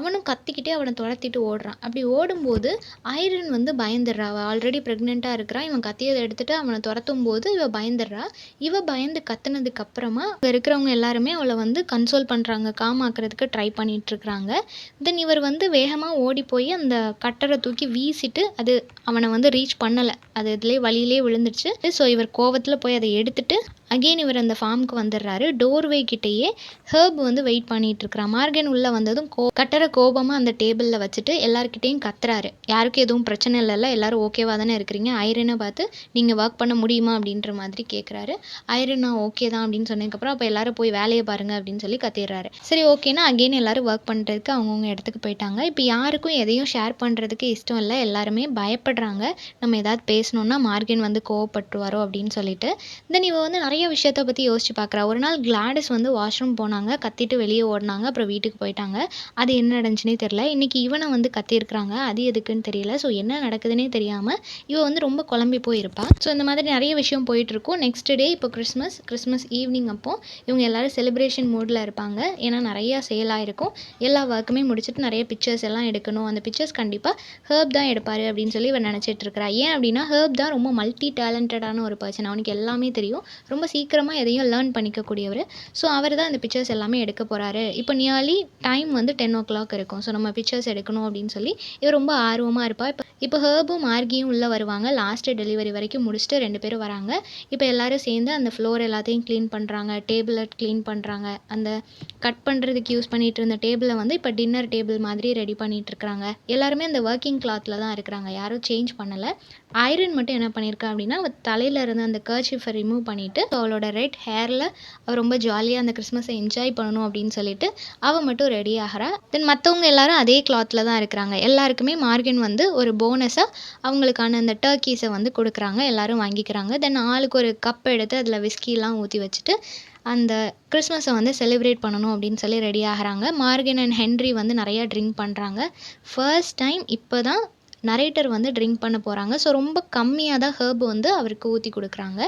அவனும் கத்திக்கிட்டே அவனை துரத்திட்டு ஓடுறான். அப்படி ஓடும்போது ஐரன் வந்து பயந்துடுறா. அவள் ஆல்ரெடி ப்ரெக்னெண்ட்டாக இருக்கிறான். இவன் கத்தியதை எடுத்துகிட்டு அவனை துரத்தும் போது இவ பயந்துடுறா. இவ பயந்து கத்துனதுக்கு அப்புறமா அங்கே இருக்கிறவங்க எல்லாருமே அவளை வந்து கன்சோல் பண்ணுறாங்க, காமாக்குறதுக்கு ட்ரை பண்ணிகிட்ருக்குறாங்க. தென் இவர் வந்து வேகமாக ஓடி போய் அந்த கட்டரை தூக்கி வீசிட்டு அது அவனை வந்து ரீச் பண்ணலை, அது இதுலேயே வழியிலே விழுந்துடுச்சு. ஸோ இவர் கோவத்தில் போய் அதை எடுத்துட்டு அகெயின் இவர் அந்த ஃபார்முக்கு வந்துடுறாரு. டோர்வே கிட்டேயே ஹர்ப் வந்து வெயிட் பண்ணிட்டு இருக்கிறான். மார்கன் உள்ளே வந்ததும் கட்டரை கோபமாக அந்த டேபிளில் வச்சுட்டு எல்லாருக்கிட்டையும் கத்துறாரு. யாருக்கும் எதுவும் பிரச்சனை இல்லைல்ல, எல்லாரும் ஓகேவா தானே இருக்கிறீங்க, ஐரனை பார்த்து நீங்கள் ஒர்க் பண்ண முடியுமா அப்படின்ற மாதிரி கேட்குறாரு. ஐரன் நான் ஓகே தான் அப்படின்னு சொன்னதுக்கப்புறம் அப்போ எல்லாரும் போய் வேலையை பாருங்கள் அப்படின்னு சொல்லி கத்திடுறாரு. சரி ஓகேனா அகெயின் எல்லாரும் ஒர்க் பண்ணுறதுக்கு அவங்கவுங்க இடத்துக்கு போயிட்டாங்க. இப்போ யாருக்கும் எதையும் ஷேர் பண்ணுறதுக்கு இஷ்டம் இல்லை, எல்லாருமே பயப்படுறாங்க. நம்ம ஏதாவது பேசணுன்னா மார்கன் வந்து கோவப்பட்டுருவாரோ அப்படின்னு சொல்லிட்டு. தென் இவ வந்து நிறைய விஷயத்தை பற்றி யோசிச்சு பார்க்குறா. ஒரு நாள் கிளாடிஸ் வந்து வாஷ்ரூம் போனாங்க, கத்திட்டு வெளியே ஓடினாங்க, அப்புறம் வீட்டுக்கு போயிட்டாங்க. அது என்ன நடந்துச்சுனே தெரியல. இன்றைக்கி இவனை வந்து கத்தியிருக்கிறாங்க, அது எதுக்குன்னு தெரியல. ஸோ என்ன நடக்குதுன்னே தெரியாமல் இவ வந்து ரொம்ப குழம்பி போயிருப்பா. ஸோ இந்த மாதிரி நிறைய விஷயம் போயிட்டுருக்கும். நெக்ஸ்ட் டே இப்போ கிறிஸ்மஸ் ஈவினிங் அப்போது இவங்க எல்லோரும் செலிப்ரேஷன் மூடில் இருப்பாங்க. ஏன்னா நிறையா சேலாக இருக்கும். எல்லா ஒர்க்குமே முடிச்சுட்டு நிறைய பிக்சர்ஸ் எல்லாம் எடுக்கணும். அந்த பிக்சர்ஸ் கண்டிப்பாக ஹர்ப் தான் எடுப்பார் அப்படின்னு சொல்லி இவன் நினச்சிட்டு இருக்கிறா. ஏன் அப்படின்னா ஹர்ப் தான் ரொம்ப மல்டி டேலண்டடான ஒரு பர்சன். அவனுக்கு எல்லாமே தெரியும், ரொம்ப சீக்கிரமாக எதையும் லேர்ன் பண்ணிக்கக்கூடியவர். ஸோ அவர் தான் இந்த பிக்சர்ஸ் எல்லாமே எடுக்க போகிறாரு. இப்போ நியர்லி டைம் வந்து 10 o'clock இருக்கும். ஸோ நம்ம பிக்சர்ஸ் எடுக்கணும் அப்படின்னு சொல்லி இவர் ரொம்ப ஆர்வமாக இருப்பா. இப்போ ஹெர்பும் மார்கியும் உள்ளே வருவாங்க. லாஸ்ட்டு டெலிவரி வரைக்கும் முடிச்சுட்டு 2 பேரும் வராங்க. இப்போ எல்லோரும் சேர்ந்து அந்த ஃப்ளோர் எல்லாத்தையும் க்ளீன் பண்ணுறாங்க, டேபிளை க்ளீன் பண்ணுறாங்க. அந்த கட் பண்ணுறதுக்கு யூஸ் பண்ணிகிட்டு இருந்த டேபிளை வந்து இப்போ டின்னர் டேபிள் மாதிரி ரெடி பண்ணிகிட்ருக்குறாங்க. எல்லாருமே அந்த ஒர்க்கிங் கிளாத்தில் தான் இருக்கிறாங்க, யாரும் சேஞ்ச் பண்ணலை. ஐரன் மட்டும் என்ன பண்ணியிருக்கா அப்படின்னா, அவள் தலையில் இருந்த அந்த கர்ச்சீஃபை ரிமூவ் பண்ணிவிட்டு அவளோட ரெட் ஹேரில் அவள் ரொம்ப ஜாலியாக அந்த கிறிஸ்மஸை என்ஜாய் பண்ணணும் அப்படின்னு சொல்லிட்டு அவள் மட்டும் ரெடி ஆகிறா. தென் மற்றவங்க எல்லாரும் அதே கிளாத்தில் தான் இருக்கிறாங்க. எல்லாருக்குமே மார்கன் வந்து ஒரு போனஸாக அவங்களுக்கான அந்த டர்க்கீஸை வந்து கொடுக்குறாங்க. எல்லாரும் வாங்கிக்கிறாங்க. தென் ஆளுக்கு ஒரு கப் எடுத்து அதில் விஸ்கிலாம் ஊற்றி வச்சுட்டு அந்த கிறிஸ்மஸை வந்து செலிப்ரேட் பண்ணணும் அப்படின்னு சொல்லி ரெடி ஆகிறாங்க. மார்கன் அண்ட் ஹென்ரி வந்து நிறையா ட்ரிங்க் பண்ணுறாங்க. ஃபர்ஸ்ட் டைம் இப்போ தான் நரேட்டர் வந்து ட்ரிங்க் பண்ண போகிறாங்க. ஸோ ரொம்ப கம்மியாக தான் ஹெர்ப் வந்து அவருக்கு ஊற்றி கொடுக்குறாங்க.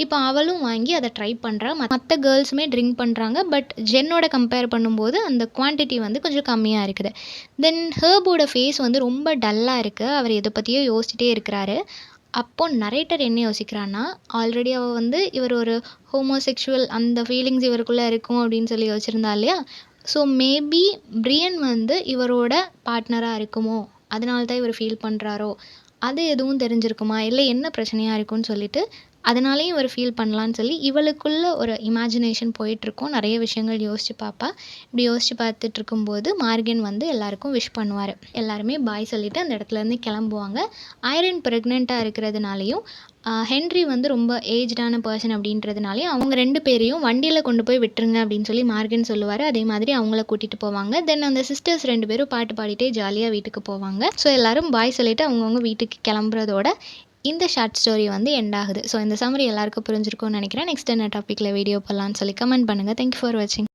இப்போ அவளும் வாங்கி அதை ட்ரை பண்ணுறா. மற்ற கேர்ள்ஸுமே ட்ரிங்க் பண்ணுறாங்க. பட் ஜென்னோட கம்பேர் பண்ணும்போது அந்த குவான்டிட்டி வந்து கொஞ்சம் கம்மியாக இருக்குது. தென் ஹெர்போட ஃபேஸ் வந்து ரொம்ப டல்லாக இருக்குது. அவர் எதை பற்றியோ யோசிச்சுட்டே இருக்கிறாரு. அப்போ நரேட்டர் என்ன யோசிக்கிறான்னா, ஆல்ரெடி அவள் வந்து இவர் ஒரு ஹோமோசெக்சுவல் அந்த ஃபீலிங்ஸ் இவருக்குள்ளே இருக்கும் அப்படின்னு சொல்லி யோசிச்சிருந்தா இல்லையா? ஸோ மேபி பிரியன் வந்து இவரோட பார்ட்னராக இருக்குமோ, அதனால தான் இவர் ஃபீல் பண்ணுறாரோ, அது எதுவும் தெரிஞ்சிருக்குமா, இல்லை என்ன பிரச்சனையாக இருக்குன்னு சொல்லிட்டு அதனாலேயும் இவர் ஃபீல் பண்ணலான்னு சொல்லி இவளுக்குள்ள ஒரு இமேஜினேஷன் போயிட்டுருக்கும். நிறைய விஷயங்கள் யோசித்து பார்ப்பா. இப்படி யோசித்து பார்த்துட்டு இருக்கும்போது மார்கன் வந்து எல்லாருக்கும் விஷ் பண்ணுவார். எல்லாருமே பாய் சொல்லிவிட்டு அந்த இடத்துலேருந்து கிளம்புவாங்க. ஐரன் ப்ரெக்னெண்ட்டாக இருக்கிறதுனாலையும் ஹென்ரி வந்து ரொம்ப ஏஜ்டான பர்சன் அப்படின்றதுனாலையும் அவங்க 2 பேரையும் வண்டியில் கொண்டு போய் விட்டுருங்க அப்படின்னு சொல்லி மார்கன் சொல்லுவார். அதே மாதிரி அவங்கள கூட்டிகிட்டு போவாங்க. தென் அந்த சிஸ்டர்ஸ் 2 பேரும் பாட்டு பாடிட்டே ஜாலியாக வீட்டுக்கு போவாங்க. ஸோ எல்லோரும் பாய் சொல்லிவிட்டு அவங்கவுங்க வீட்டுக்கு கிளம்புறதோட இந்த ஷார்ட் ஸ்டோரி வந்து எண்ட் ஆகுது. ஸோ இந்த சம்மரி எல்லாருக்கும் புரிஞ்சிருக்கும்னு நினைக்கிறேன். நெக்ஸ்ட் என்ன டாப்பிக்கில் வீடியோ போடலான்னு சொல்லி கமெண்ட் பண்ணுங்கள். தேங்க்யூ ஃபார் வாட்சிங்.